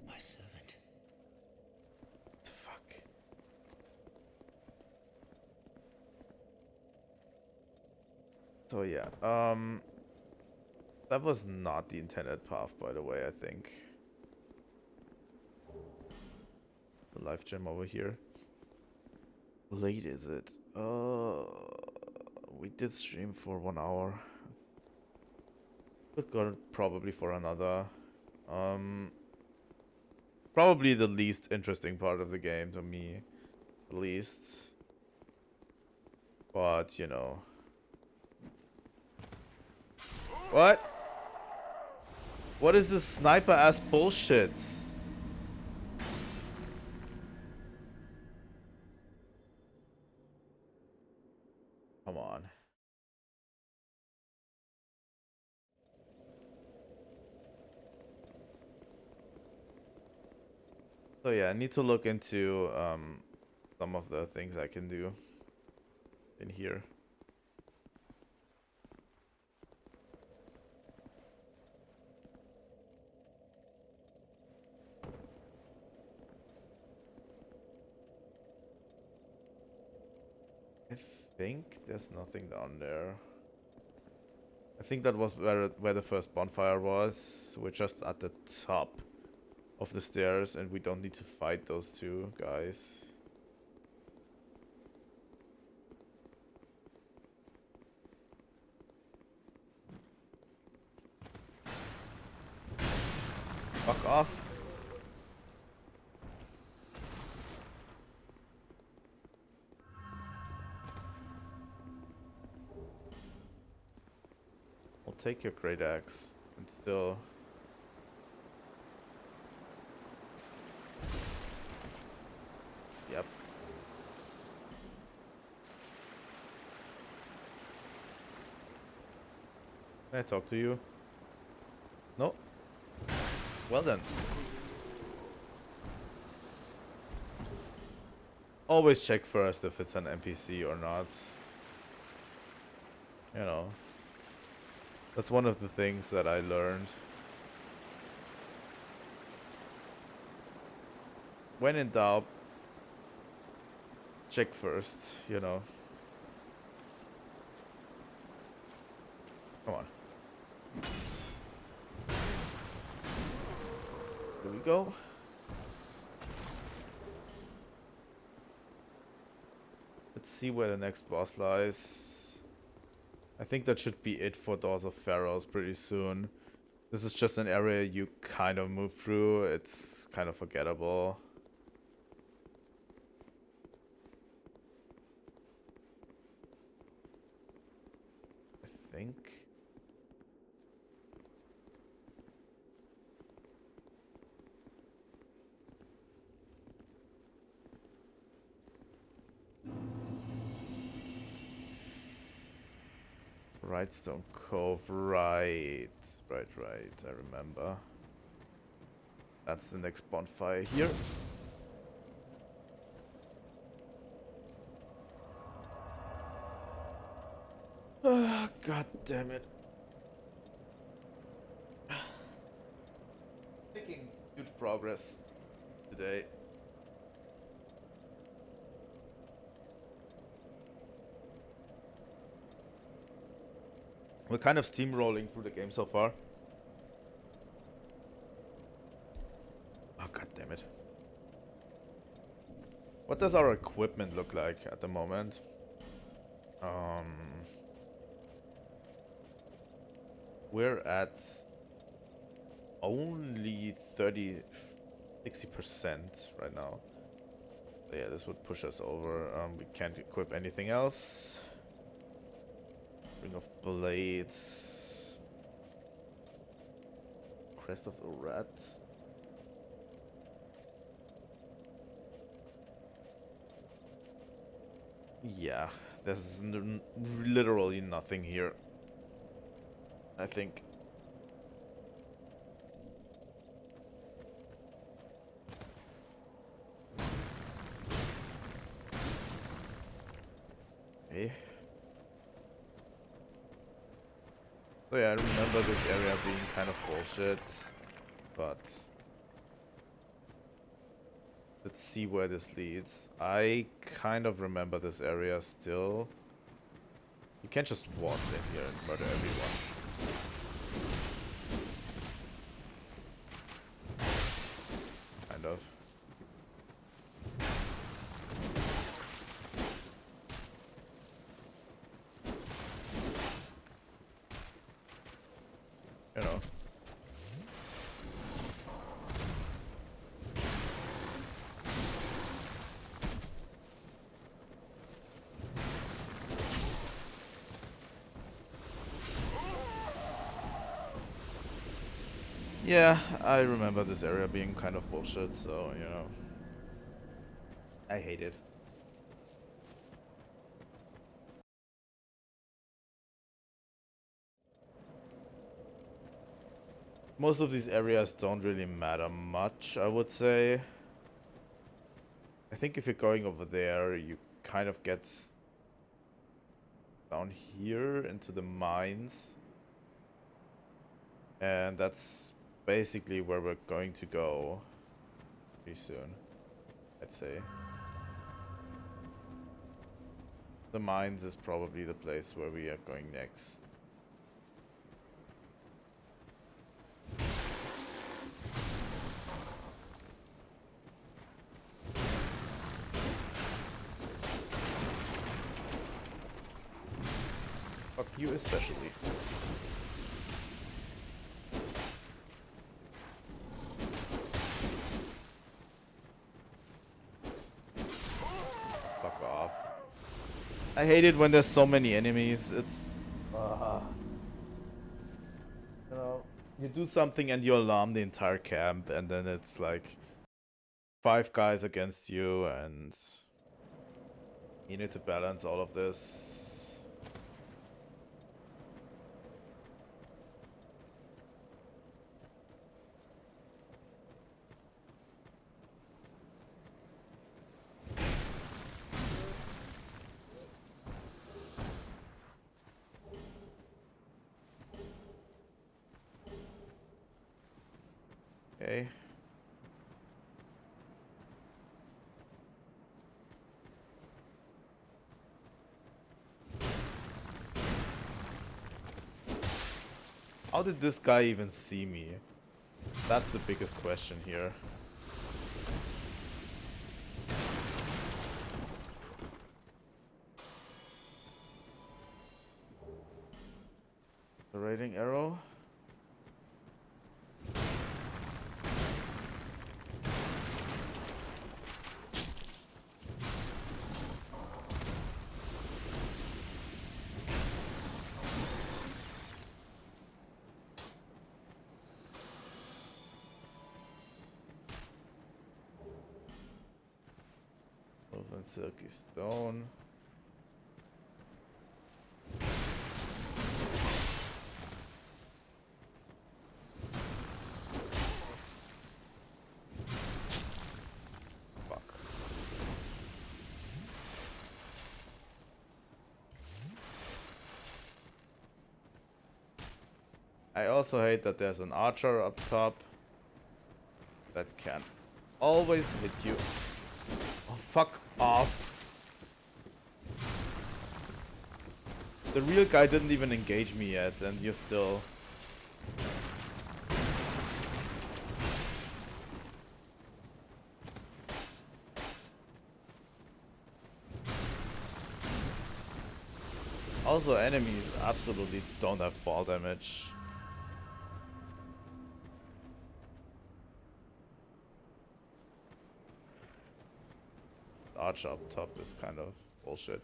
[SPEAKER 5] My servant.
[SPEAKER 1] Fuck. So yeah, that was not the intended path, by the way, I think. The life gem over here. Late is it? We did stream for 1 hour. Could go probably for another. Probably the least interesting part of the game to me, at least. But you know. What? What is this sniper ass bullshit? Come on. So yeah, I need to look into some of the things I can do in here. I think there's nothing down there. I think that was where the first bonfire was. We're just at the top of the stairs and we don't need to fight those two guys. Fuck off. I'll take your great axe and still. Yep. Can I talk to you? No? Well then. Always check first if it's an NPC or not. You know. That's one of the things that I learned. When in doubt, check first, you know. Come on. Here we go. Let's see where the next boss lies. I think that should be it for Doors of Pharaohs pretty soon. This is just an area you kind of move through. It's kind of forgettable. I think. Rightstone Cove, right. Right, I remember. That's the next bonfire here. Ah, God damn it. Making huge progress today. We're kind of steamrolling through the game so far. Oh, God damn it. What does our equipment look like at the moment? We're at only 60% right now. So yeah, this would push us over. We can't equip anything else. Ring of Blades. Crest of the Rat. Yeah, there's literally nothing here, I think. Okay. So yeah, I remember this area being kind of bullshit, but let's see where this leads. I kind of remember this area still. You can't just walk in here and murder everyone. Kind of. You know. Yeah, I remember this area being kind of bullshit, so, you know. I hate it. Most of these areas don't really matter much, I would say. I think if you're going over there, you kind of get down here into the mines. And that's basically where we're going to go pretty soon, I'd say. The mines is probably the place where we are going next. Fuck you especially. Fuck off. I hate it when there's so many enemies. It's you know, you do something and you alarm the entire camp, and then it's like 5 guys against you, and you need to balance all of this. Okay. How did this guy even see me? That's the biggest question here. The raiding arrow. Open silky stone. Fuck. I also hate that there's an archer up top that can always hit you. Oh, fuck off. The real guy didn't even engage me yet, and you're still... Also, enemies absolutely don't have fall damage. arch up top is kind of bullshit.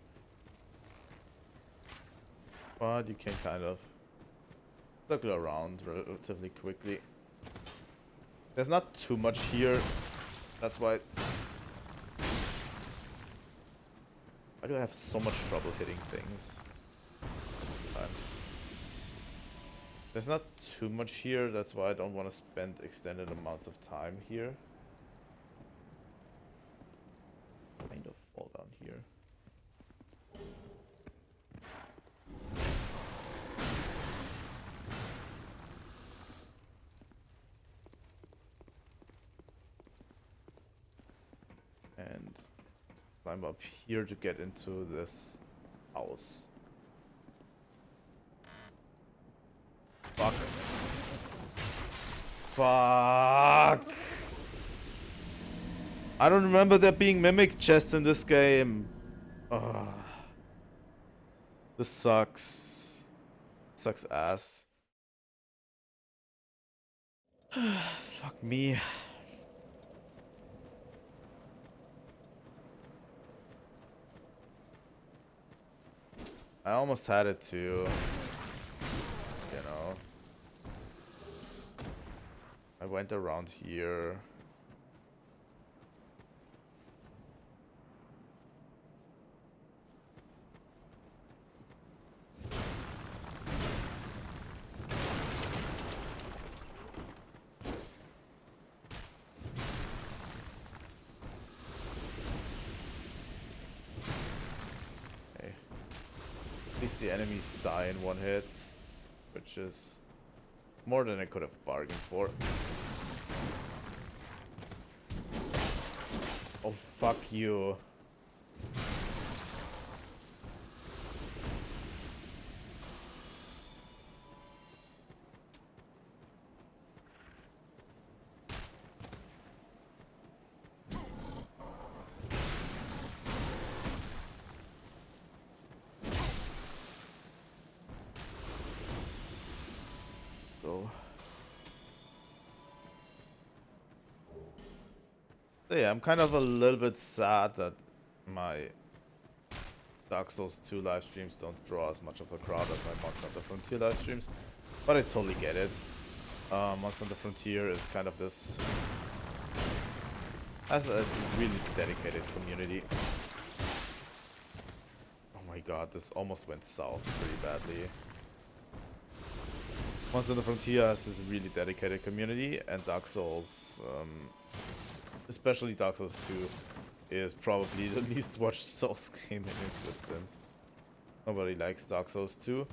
[SPEAKER 1] But you can kind of circle around relatively quickly. There's not too much here. That's why do I have so much trouble hitting things? There's not too much here. That's why I don't want to spend extended amounts of time here. Kind of fall down here. And climb up here to get into this house. Fuck. Fuck. I don't remember there being mimic chests in this game. Ugh. This sucks. Sucks ass. Fuck me. I almost had it too. You know. I went around here. At least the enemies die in one hit, which is more than I could have bargained for. Oh, fuck you. So yeah, I'm kind of a little bit sad that my Dark Souls 2 live streams don't draw as much of a crowd as my Monster Hunter Frontier live streams, but I totally get it. Monster Hunter Frontier is kind of this, has a really dedicated community. Oh my god, this almost went south pretty badly. Monster Hunter Frontier has this really dedicated community, and Dark Souls, especially Dark Souls 2, is probably the least watched Souls game in existence. Nobody likes Dark Souls 2.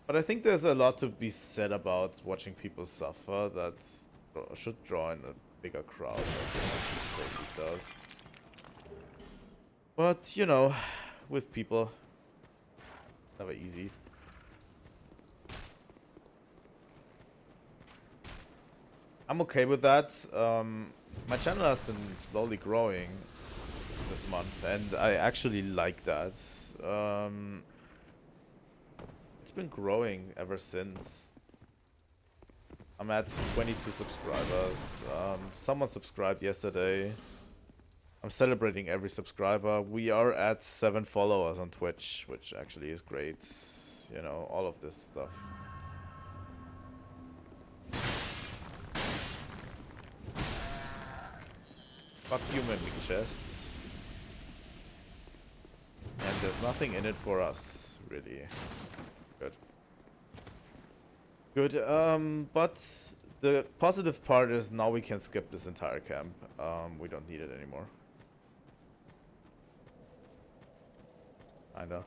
[SPEAKER 1] But I think there's a lot to be said about watching people suffer that should draw in a bigger crowd. I think it totally does. But, you know, with people, never easy. I'm okay with that. My channel has been slowly growing this month, and I actually like that. It's been growing ever since. I'm at 22 subscribers. Someone subscribed yesterday. I'm celebrating every subscriber. We are at 7 followers on Twitch, which actually is great. You know, all of this stuff. Fuck you, mimic chests. And there's nothing in it for us, really. Good. Good, but the positive part is now we can skip this entire camp. We don't need it anymore. Kinda.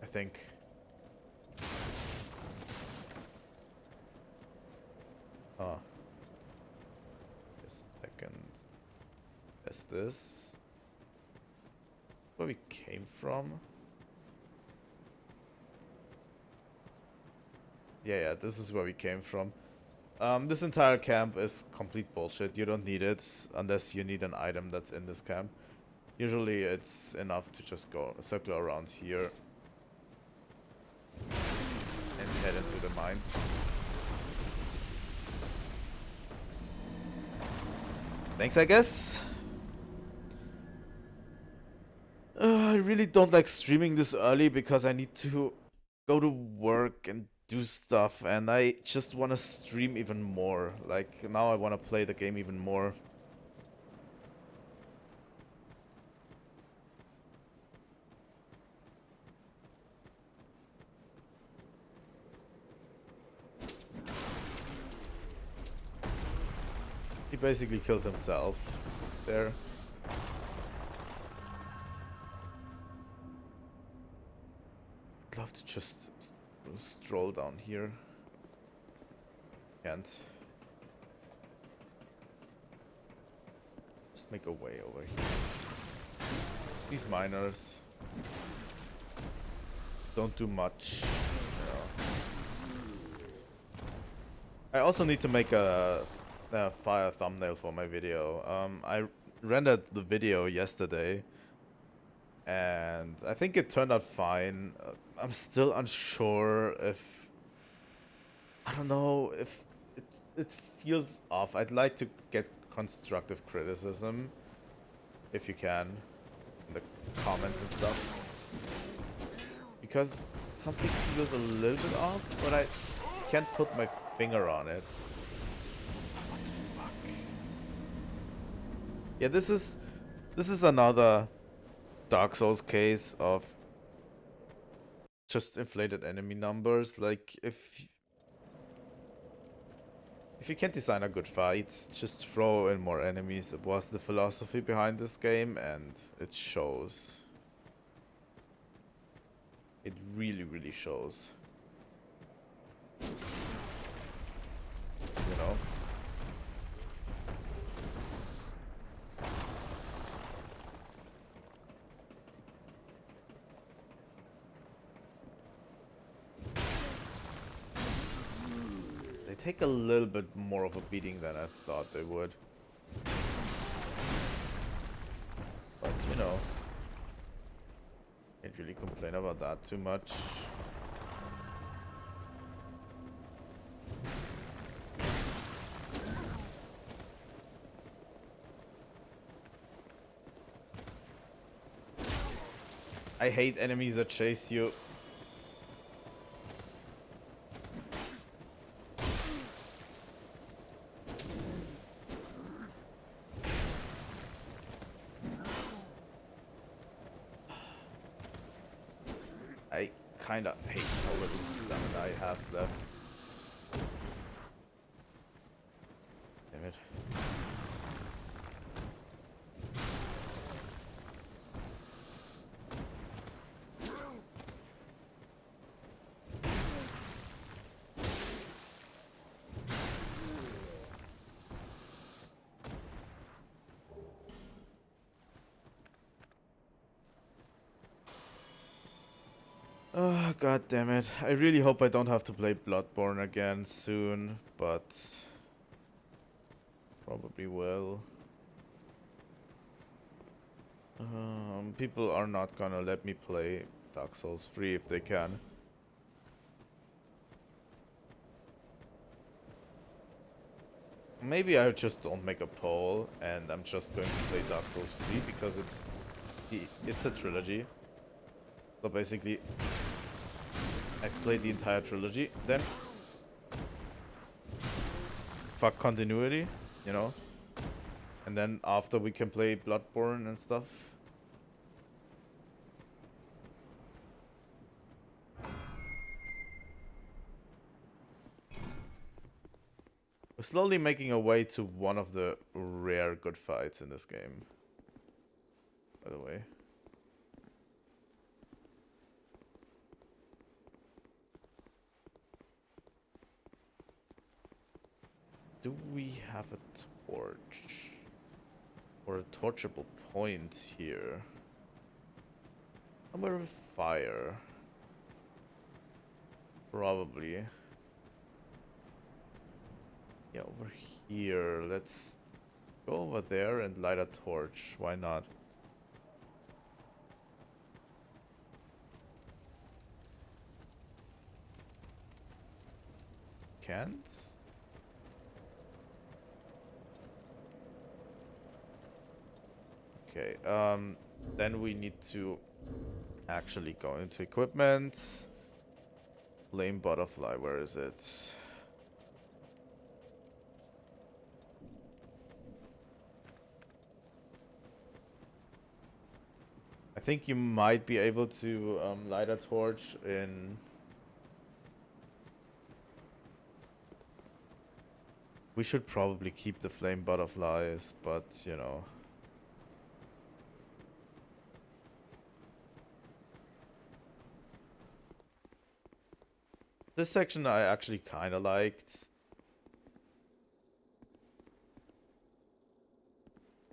[SPEAKER 1] I think. Just a second. Is this where we came from? Yeah, this is where we came from. This entire camp is complete bullshit. You don't need it unless you need an item that's in this camp. Usually it's enough to just go circle around here and head into the mines. Thanks, I guess. I really don't like streaming this early because I need to go to work and do stuff, and I just want to stream even more. Like, now I want to play the game even more. He basically killed himself there. I'd love to just stroll down here. Can't. Just make a way over here. These miners don't do much. I also need to make a fire thumbnail for my video. I rendered the video yesterday, and I think it turned out fine. I'm still unsure if... I don't know if it feels off. I'd like to get constructive criticism, if you can, in the comments and stuff. Because something feels a little bit off, but I can't put my finger on it. What the fuck? Yeah, this is another Dark Souls case of just inflated enemy numbers. Like, if you can't design a good fight, just throw in more enemies. It was the philosophy behind this game, and it shows. It really, really shows. You know? They take a little bit more of a beating than I thought they would. But, you know, can't really complain about that too much. I hate enemies that chase you. I kinda hate how little stamina I have left. Damn it. Oh, god damn it. I really hope I don't have to play Bloodborne again soon, but probably will. People are not gonna let me play Dark Souls 3 if they can. Maybe I just don't make a poll and I'm just going to play Dark Souls 3 because it's a trilogy. So basically, I've played the entire trilogy, then fuck continuity, you know? And then after we can play Bloodborne and stuff. We're slowly making our way to one of the rare good fights in this game, by the way. Do we have a torch? Or a torchable point here? Somewhere with fire. Probably. Yeah, over here. Let's go over there and light a torch. Why not? Can't? Okay, then we need to actually go into equipment. Flame butterfly, where is it? I think you might be able to light a torch in... We should probably keep the flame butterflies, but, you know... This section I actually kind of liked.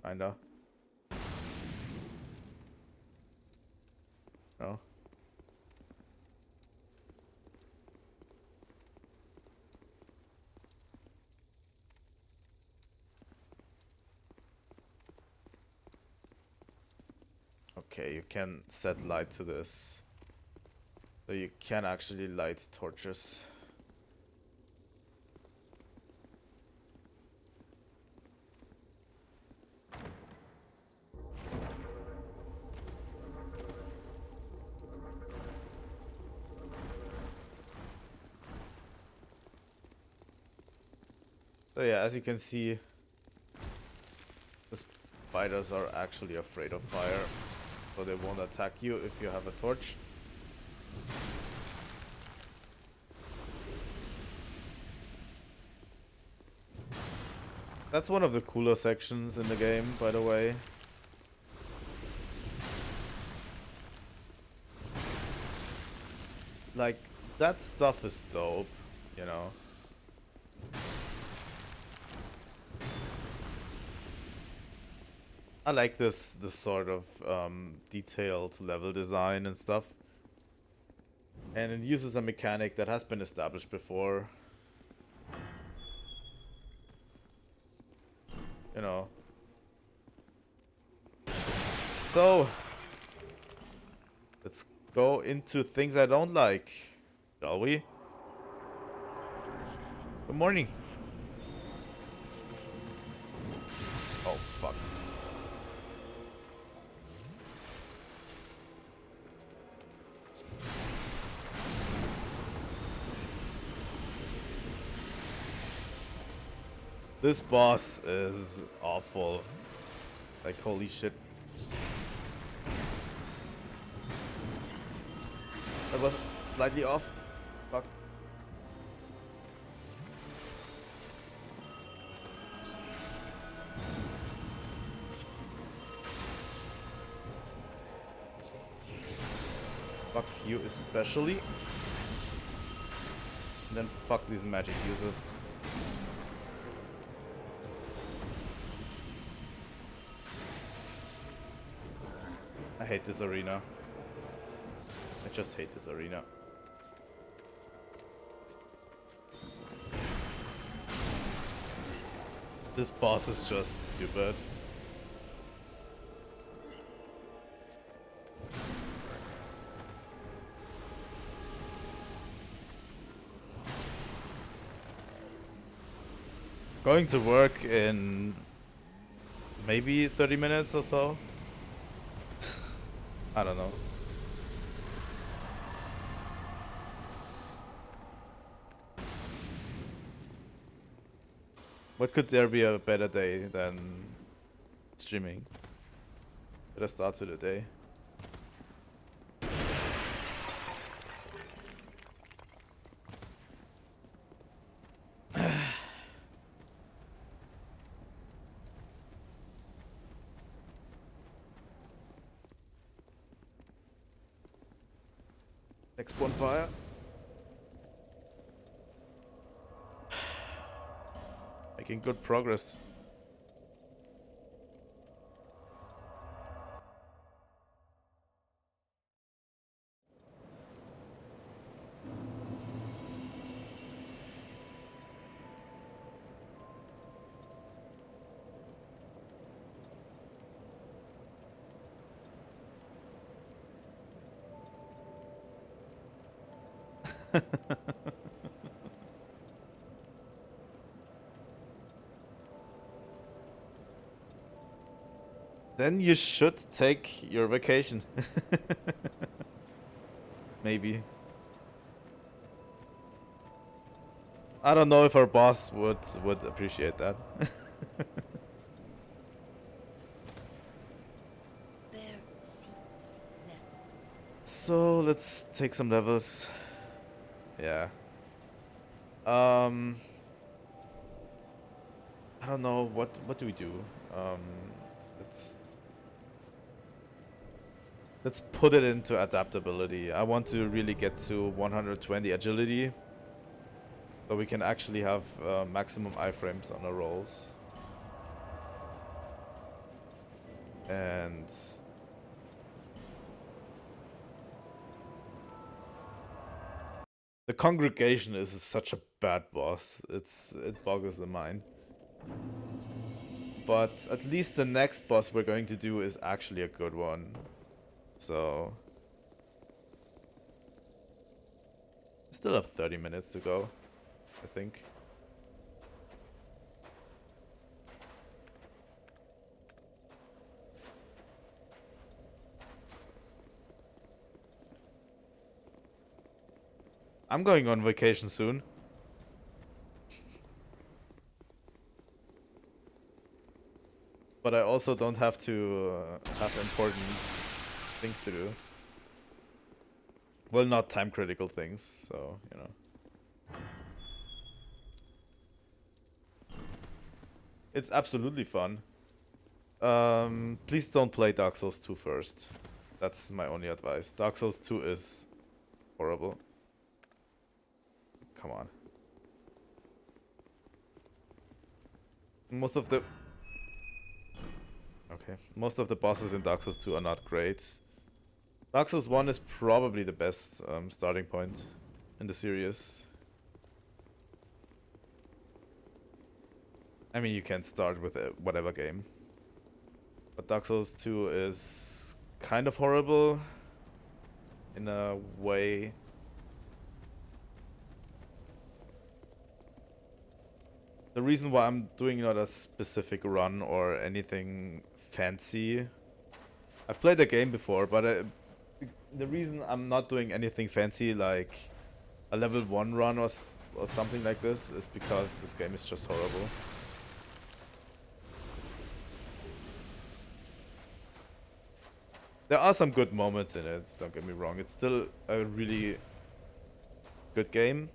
[SPEAKER 1] Kinda. No? Okay, you can set light to this. So you can actually light torches. So yeah, as you can see, the spiders are actually afraid of fire. So they won't attack you if you have a torch. That's one of the cooler sections in the game, by the way. Like, that stuff is dope, you know? I like this sort of detailed level design and stuff. And it uses a mechanic that has been established before. You know. So, let's go into things I don't like, shall we? Good morning. Oh, fuck. This boss is awful. Like, holy shit. That was slightly off. Fuck. Fuck you especially. And then fuck these magic users. I hate this arena. I just hate this arena. This boss is just stupid. Going to work in maybe 30 minutes or so. I don't know. What could there be a better day than streaming? Better start to the day. Next bonfire. Making good progress. Then you should take your vacation. Maybe. I don't know if our boss would appreciate that.
[SPEAKER 2] Bear seems less.
[SPEAKER 1] So let's take some levels. Yeah. I don't know what do we do. Let's let's put it into adaptability. I want to really get to 120 agility, so we can actually have maximum iframes on our rolls. And the congregation is such a bad boss. It boggles the mind. But at least the next boss we're going to do is actually a good one. So still have 30 minutes to go, I think. I'm going on vacation soon. But I also don't have to have important things to do. Well, not time critical things, so, you know. It's absolutely fun. Please don't play Dark Souls 2 first. That's my only advice. Dark Souls 2 is horrible. Come on. Most of the... Okay. Most of the bosses in Dark Souls 2 are not great. Dark Souls 1 is probably the best starting point in the series. I mean, you can start with whatever game. But Dark Souls 2 is kind of horrible in a way. The reason why I'm doing not a specific run or anything fancy. I've played the game before, but the reason I'm not doing anything fancy like a level 1 run or something like this is because this game is just horrible. There are some good moments in it, don't get me wrong. It's still a really good game.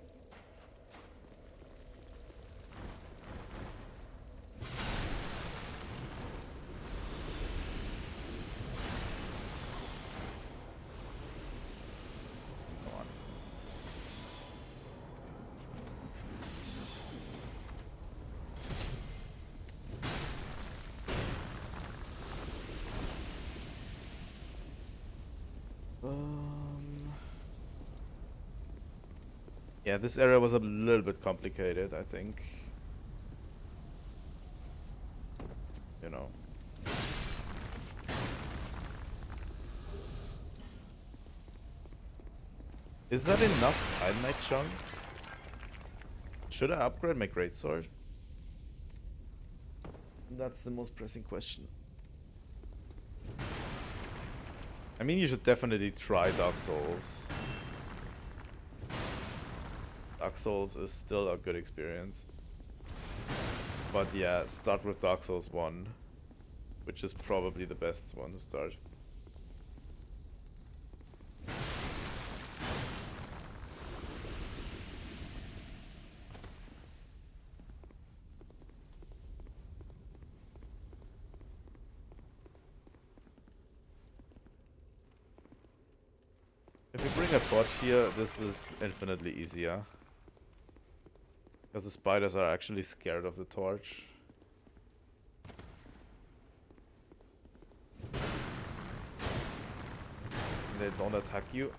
[SPEAKER 1] Yeah, this area was a little bit complicated, I think. You know. Is that enough Time Knight chunks? Should I upgrade my greatsword? That's the most pressing question. I mean, you should definitely try Dark Souls. Dark Souls is still a good experience. But yeah, start with Dark Souls 1, which is probably the best one to start. If you bring a torch here, this is infinitely easier. Because the spiders are actually scared of the torch. And they don't attack you.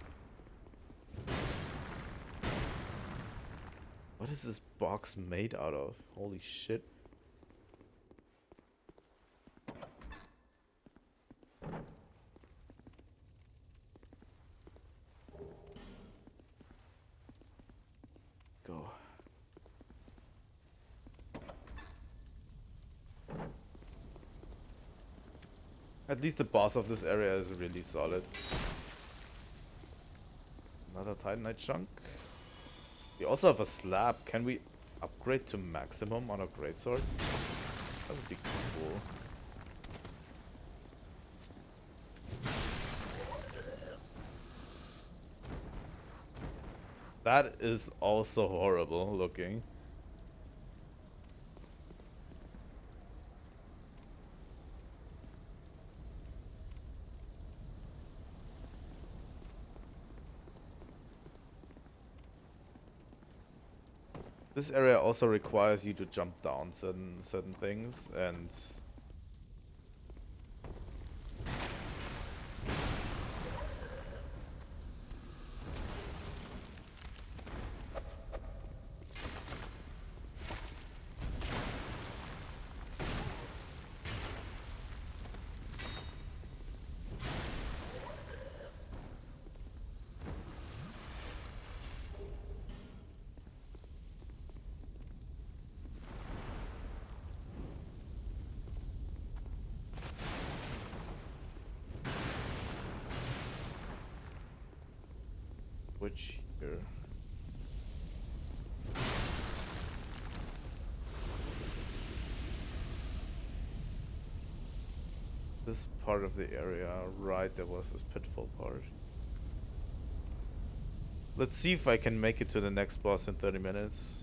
[SPEAKER 1] What is this box made out of? Holy shit. Go. At least the boss of this area is really solid. Another Titanite chunk. We also have a slab. Can we upgrade to maximum on a greatsword? That would be cool. That is also horrible looking. This area also requires you to jump down certain things, and which here. This part of the area, right, there was this pitfall part. Let's see if I can make it to the next boss in 30 minutes.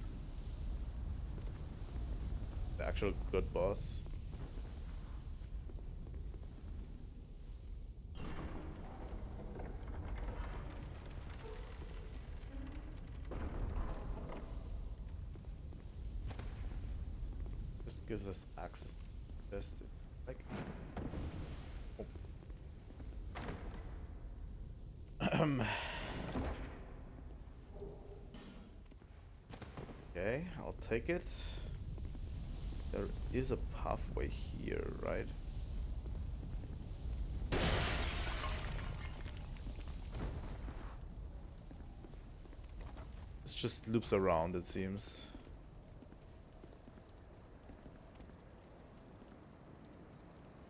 [SPEAKER 1] The actual good boss. Just gives us access to this. Like, okay, I'll take it. There is a pathway here, right? This just loops around, it seems.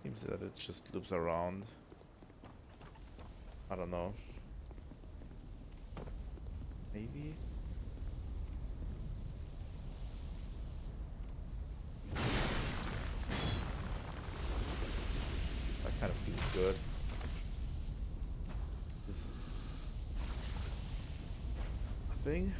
[SPEAKER 1] Seems that it just loops around. I don't know. Maybe? That kind of feels good. This thing?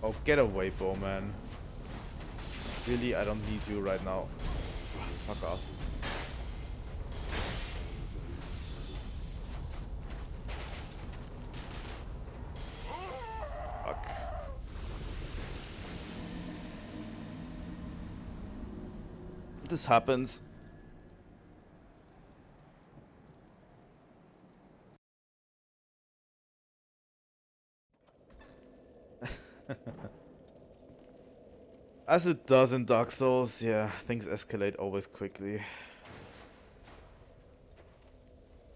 [SPEAKER 1] Oh, get away, Bowman. Really, I don't need you right now. Fuck off. Fuck. This happens. As it does in Dark Souls, yeah, things escalate always quickly.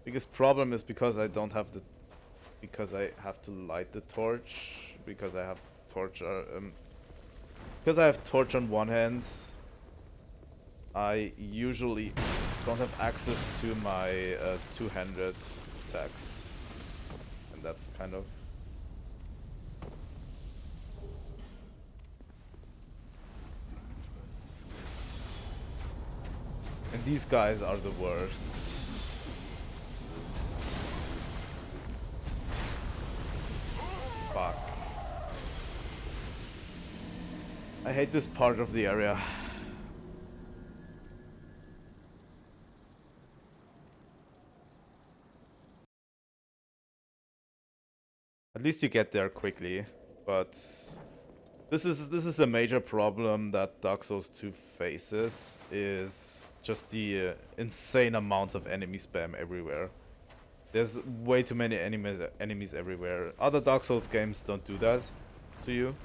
[SPEAKER 1] Biggest problem is because I don't have the... Because I have to light the torch. Because I have torch... because I have torch on one hand, I usually don't have access to my two-handed attacks. And that's kind of... And these guys are the worst. Fuck. I hate this part of the area. At least you get there quickly, but this is the major problem that Dark Souls 2 faces, is just the insane amounts of enemy spam everywhere. There's way too many enemies everywhere. Other Dark Souls games don't do that to you.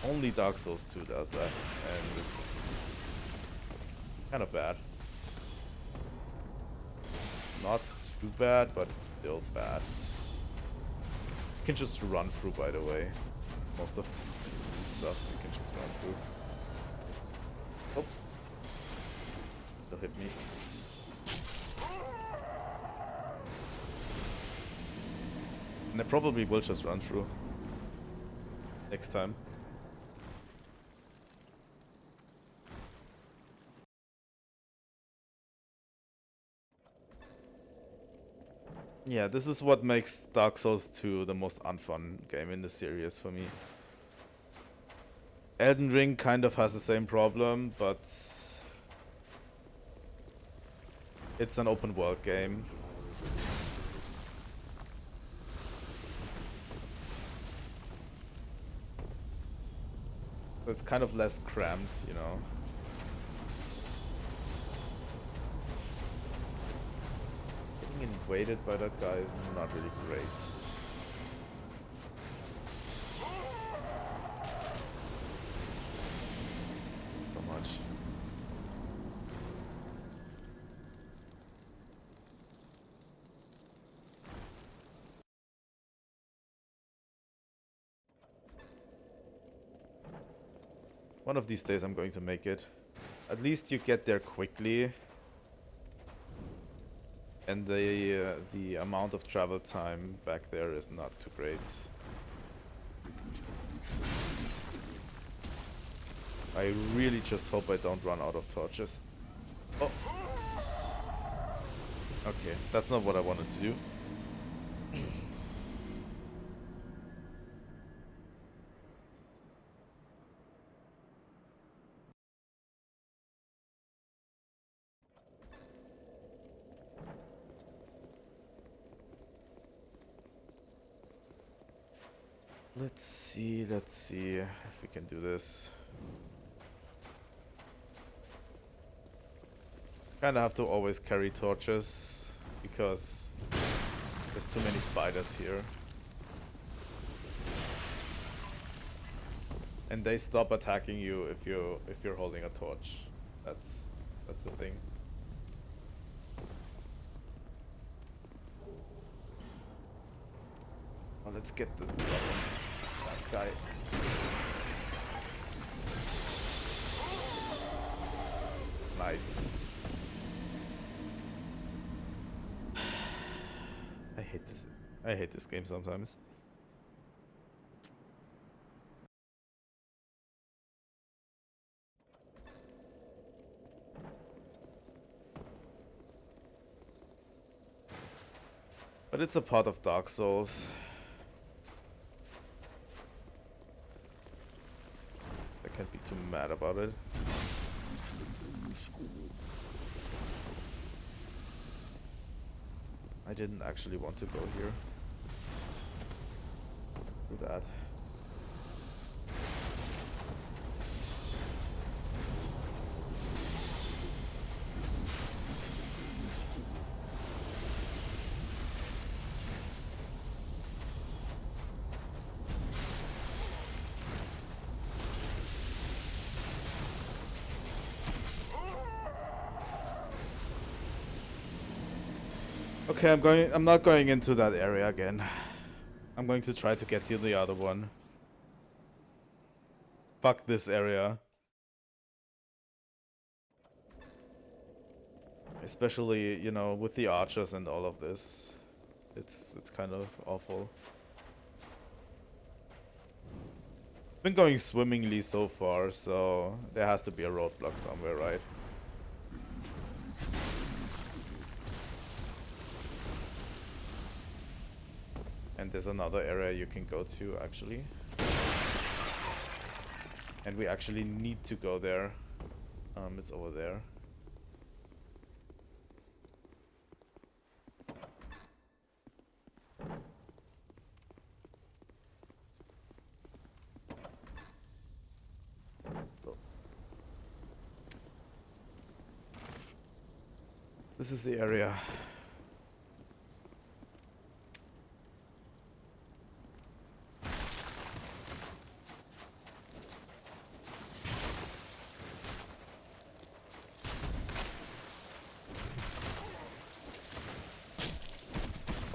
[SPEAKER 1] Only Dark Souls 2 does that, and it's kind of bad. Not too bad, but it's still bad. You can just run through, by the way. Most of the stuff you can just run through. Oh. They'll hit me. And I probably will just run through. Next time. Yeah, this is what makes Dark Souls 2 the most unfun game in the series for me. Elden Ring kind of has the same problem, but it's an open world game. So it's kind of less cramped, you know. Getting invaded by that guy is not really great. So much. One of these days I'm going to make it. At least you get there quickly. And the amount of travel time back there is not too great. I really just hope I don't run out of torches. Oh. Okay, that's not what I wanted to do. Let's see if we can do this. Kinda have to always carry torches because there's too many spiders here. And they stop attacking you if you're holding a torch. That's the thing. Well, let's get the problem. That guy. Nice. I hate this. I hate this game sometimes. But it's a part of Dark Souls. I can't be too mad about it. I didn't actually want to go here. Do that. Okay, I'm not going into that area again. I'm going to try to get to the other one. Fuck this area. Especially, you know, with the archers and all of this. It's kind of awful. Been going swimmingly so far, so there has to be a roadblock somewhere, right? And there's another area you can go to, actually. And we actually need to go there. It's over there. Oh. This is the area.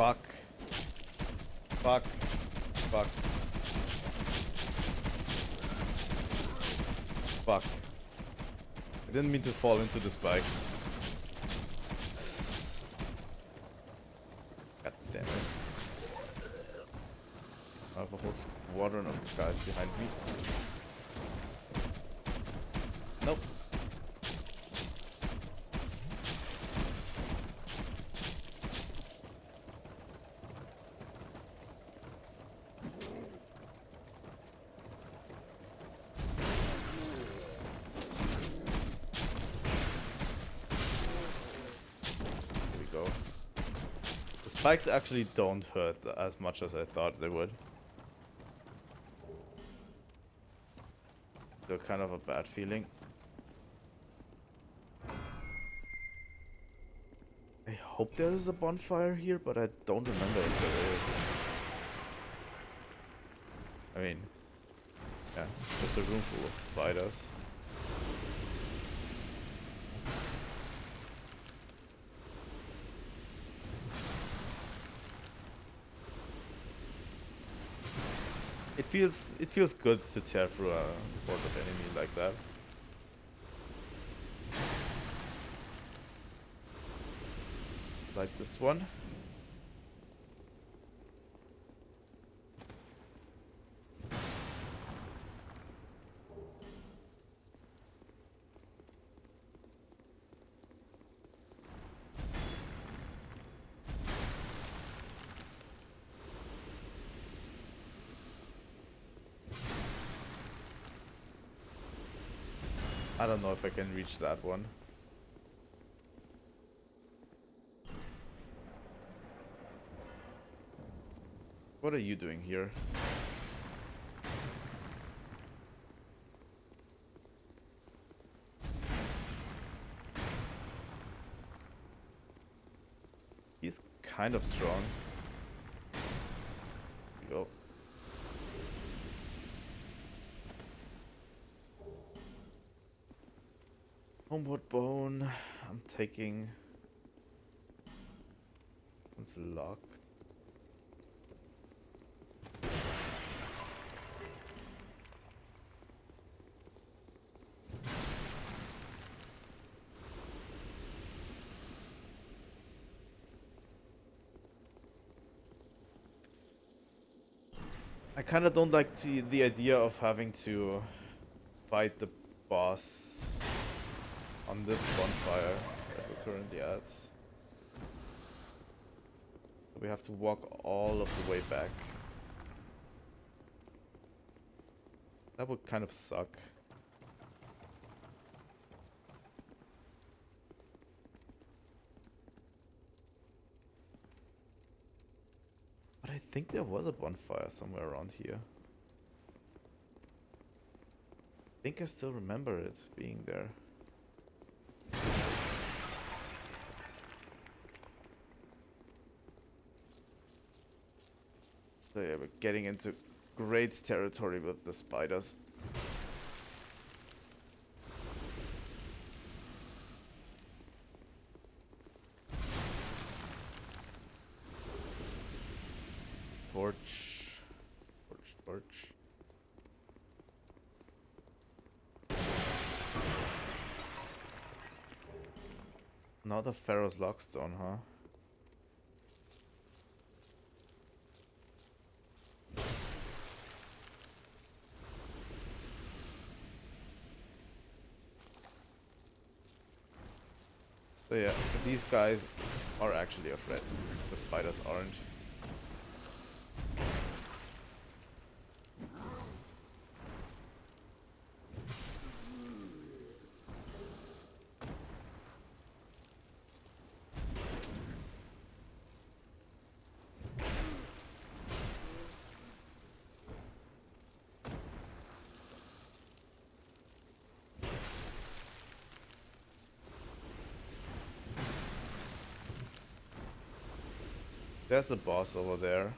[SPEAKER 1] Fuck. Fuck. Fuck. Fuck. I didn't mean to fall into the spikes. God damn it. I have a whole squadron of guys behind me. Nope. Spikes actually don't hurt as much as I thought they would. They're kind of a bad feeling. I hope there is a bonfire here, but I don't remember if there is. I mean, yeah, just a room full of spiders. It feels good to tear through a horde of enemy like that. Like this one. I don't know if I can reach that one. What are you doing here? He's kind of strong. Go. Homeward bone. I'm taking. It's locked. I kind of don't like the idea of having to fight the boss on this bonfire that we're currently at. We have to walk all of the way back. That would kind of suck. But I think there was a bonfire somewhere around here. I think I still remember it being there. So yeah, we're getting into great territory with the spiders. Torch. Torch, torch. Another Pharaoh's Lockstone, huh? So yeah, these guys are actually a threat. The spiders aren't. There's the boss over there.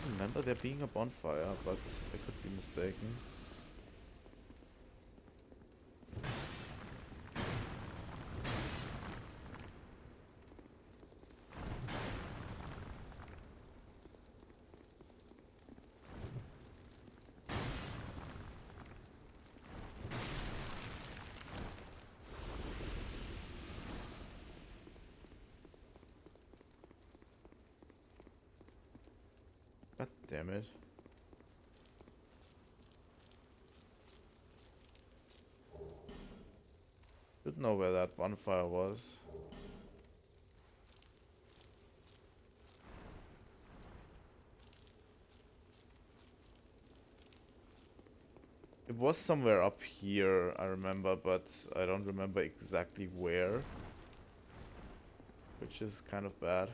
[SPEAKER 1] I remember there being a bonfire, but I could be mistaken. God damn it. Should know where that bonfire was. It was somewhere up here, I remember, but I don't remember exactly where. Which is kind of bad.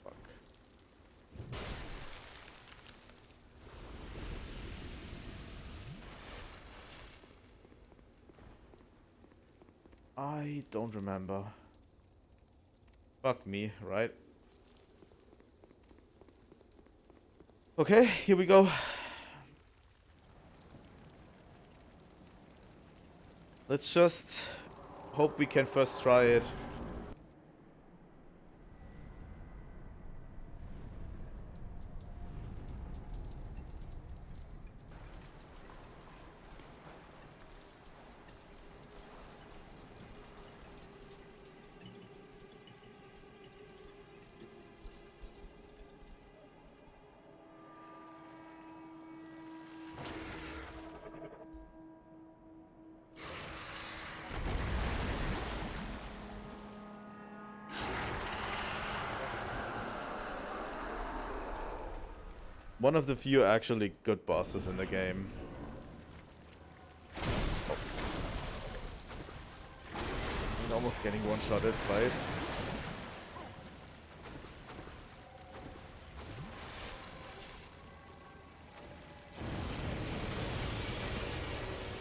[SPEAKER 1] Fuck. I don't remember. Fuck me, right? Okay, here we go. Let's just hope we can first try it. One of the few actually good bosses in the game. Oh. I'm almost getting one-shotted by it.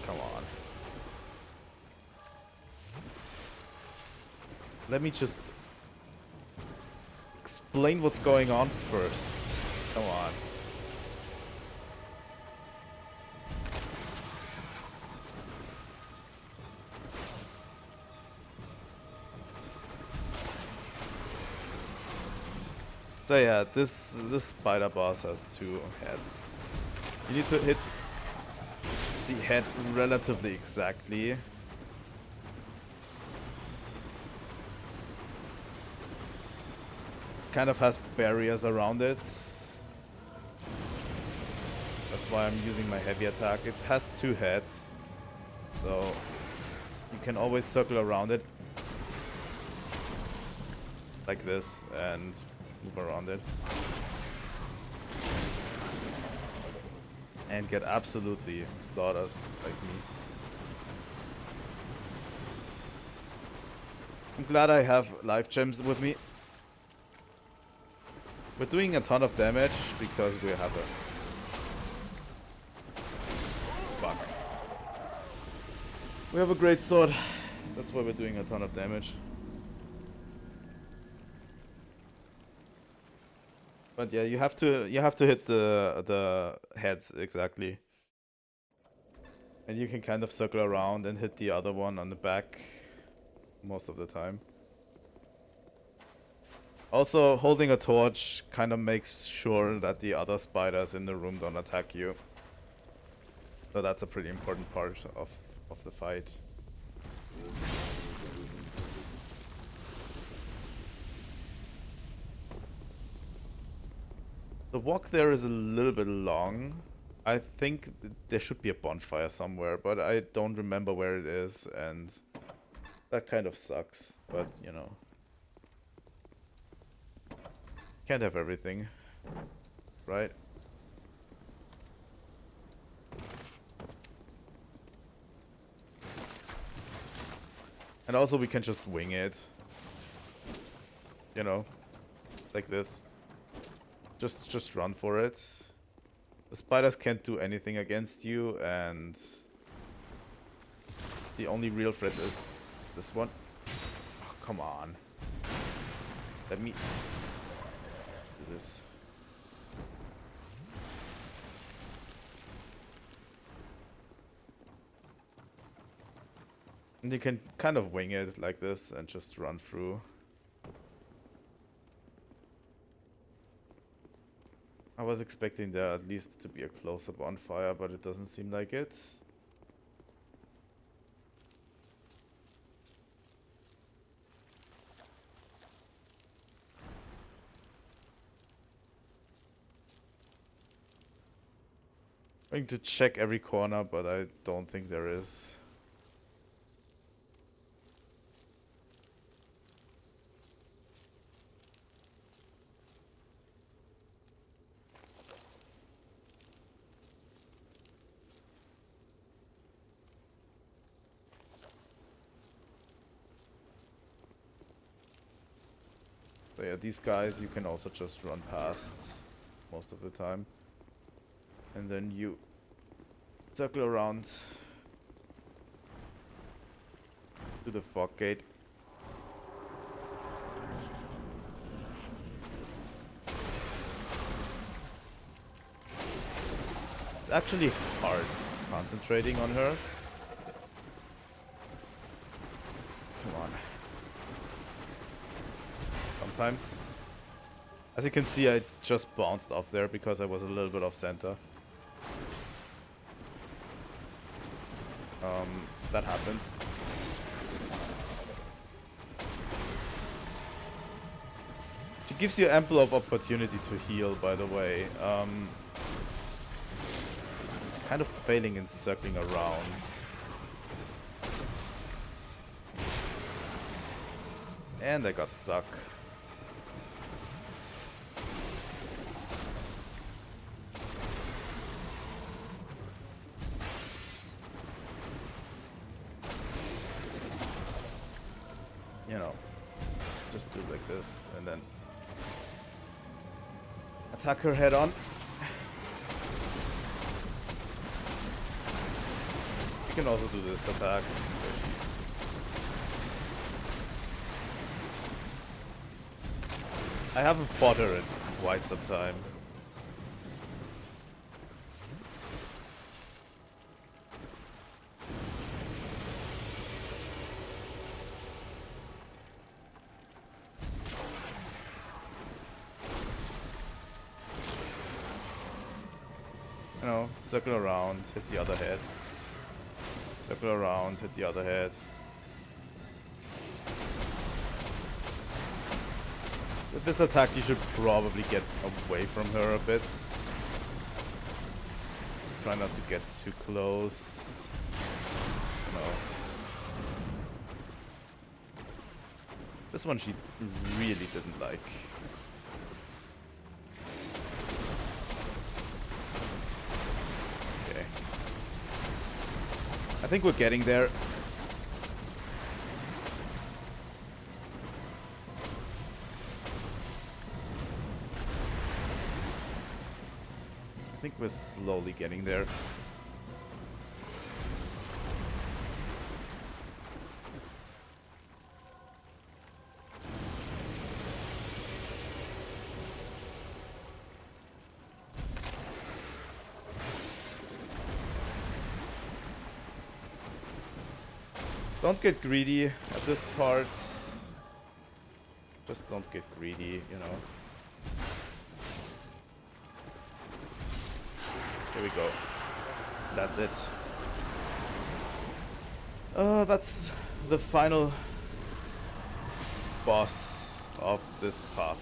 [SPEAKER 1] Come on. Let me just explain what's going on first. Come on. So yeah, this spider boss has 2 heads. You need to hit the head relatively exactly. Kind of has barriers around it. That's why I'm using my heavy attack. It has 2 heads, so you can always circle around it like this and move around it. And get absolutely slaughtered like me. I'm glad I have life gems with me. We're doing a ton of damage because we have a... Fuck. We have a great sword. That's why we're doing a ton of damage. But yeah, you have to hit the heads exactly. And you can kind of circle around and hit the other one on the back most of the time. Also, holding a torch kind of makes sure that the other spiders in the room don't attack you. So that's a pretty important part of the fight. The walk there is a little bit long. I think there should be a bonfire somewhere, but I don't remember where it is, and that kind of sucks, but you know. Can't have everything, right? And also we can just wing it. You know, like this. Just run for it. The spiders can't do anything against you, and the only real threat is this one. Oh, come on. Let me do this. And you can kind of wing it like this and just run through. I was expecting there at least to be a closer bonfire, but it doesn't seem like it. Going to check every corner, but I don't think there is. So yeah, these guys you can also just run past most of the time. And then you circle around to the fog gate. It's actually hard concentrating on her. Come on. Sometimes. As you can see, I just bounced off there because I was a little bit off center. That happens. She gives you ample of opportunity to heal, by the way. Kind of failing in circling around. And I got stuck. You know, just do like this and then attack her head on. You can also do this attack. I haven't fought her in quite some time. You know, circle around, hit the other head. Circle around, hit the other head. With this attack, you should probably get away from her a bit. Try not to get too close. No. This one she really didn't like. Okay. I think we're getting there. I think we're slowly getting there. Don't get greedy at this part. Just don't get greedy, you know. Here we go. That's it. That's the final boss of this path.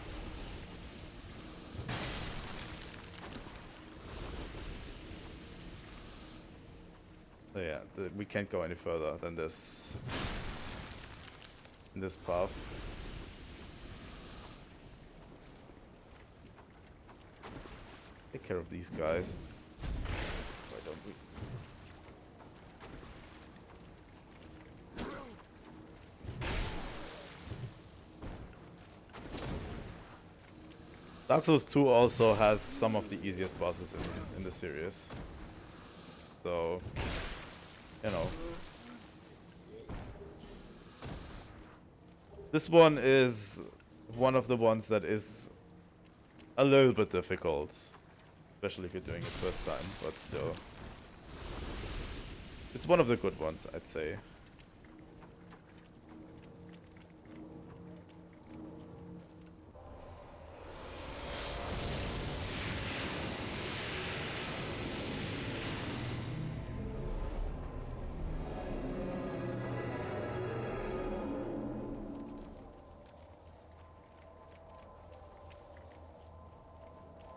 [SPEAKER 1] So yeah, we can't go any further than this in this path. Take care of these guys. Why don't we? Dark Souls 2 also has some of the easiest bosses in the series. So, you know. This one is one of the ones that is a little bit difficult. Especially if you're doing it first time, but still. It's one of the good ones, I'd say.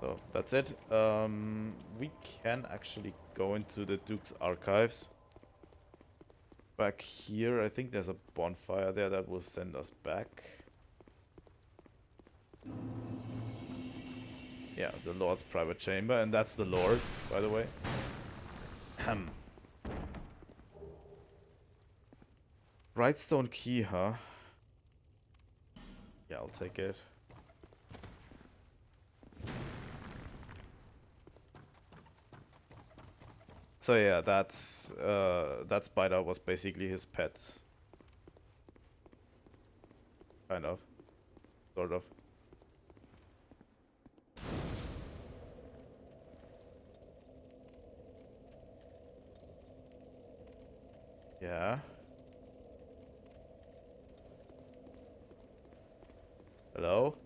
[SPEAKER 1] So that's it. We can actually go into the Duke's archives. Back here, I think there's a bonfire there that will send us back. Yeah, the Lord's private chamber, and that's the Lord, by the way. Brightstone key, huh? Yeah, I'll take it. So yeah, that spider was basically his pet. Kind of. Sort of. Yeah. Hello?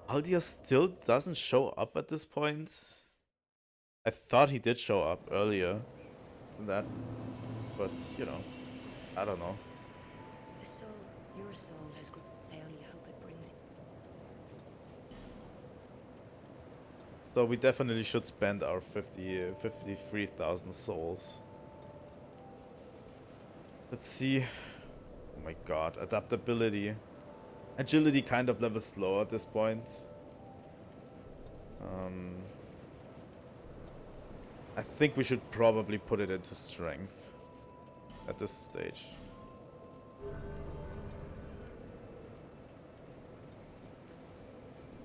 [SPEAKER 1] Aldia still doesn't show up at this point. I thought he did show up earlier than that, but you know, I don't know.
[SPEAKER 6] The soul, your soul has grown. I only hope it brings.
[SPEAKER 1] So we definitely should spend our 53,000 souls. Let's see. Oh my god, adaptability. Agility kind of levels slow at this point. I think we should probably put it into strength at this stage.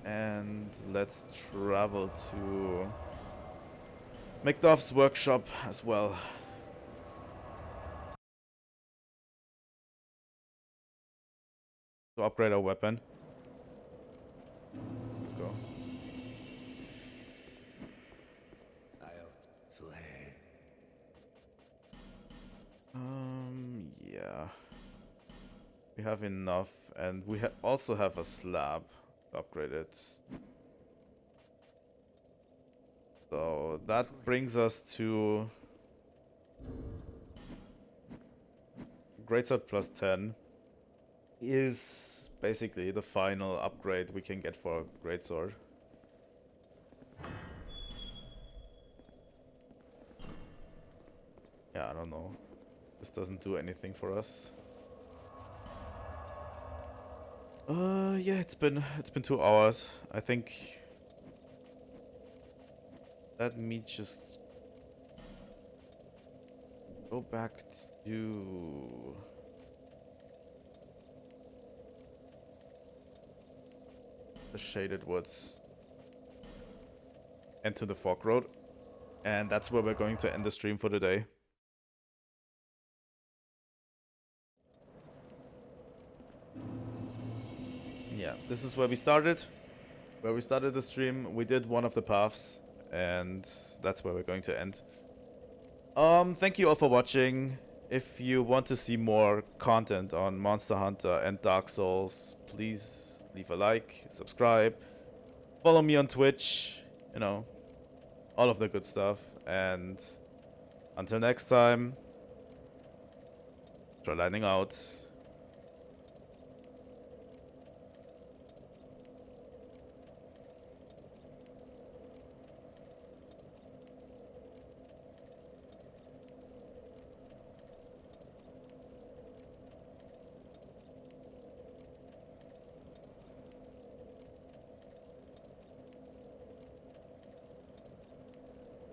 [SPEAKER 1] And let's travel to Macduff's workshop as well. To upgrade our weapon. Go. Yeah. We have enough, and we also have a slab to upgrade it. So that brings us to Greatsword plus 10 is basically the final upgrade we can get for Greatsword. Yeah, I don't know. This doesn't do anything for us. Yeah, it's been 2 hours. I think. Let me just go back to the Shaded Woods and to the Fork Road, and that's where we're going to end the stream for today. Yeah, this is where we started. Where we started the stream, we did one of the paths, and that's where we're going to end. Thank you all for watching. If you want to see more content on Monster Hunter and Dark Souls, please leave a like, subscribe, follow me on Twitch, you know, all of the good stuff. And until next time, Trilightning out.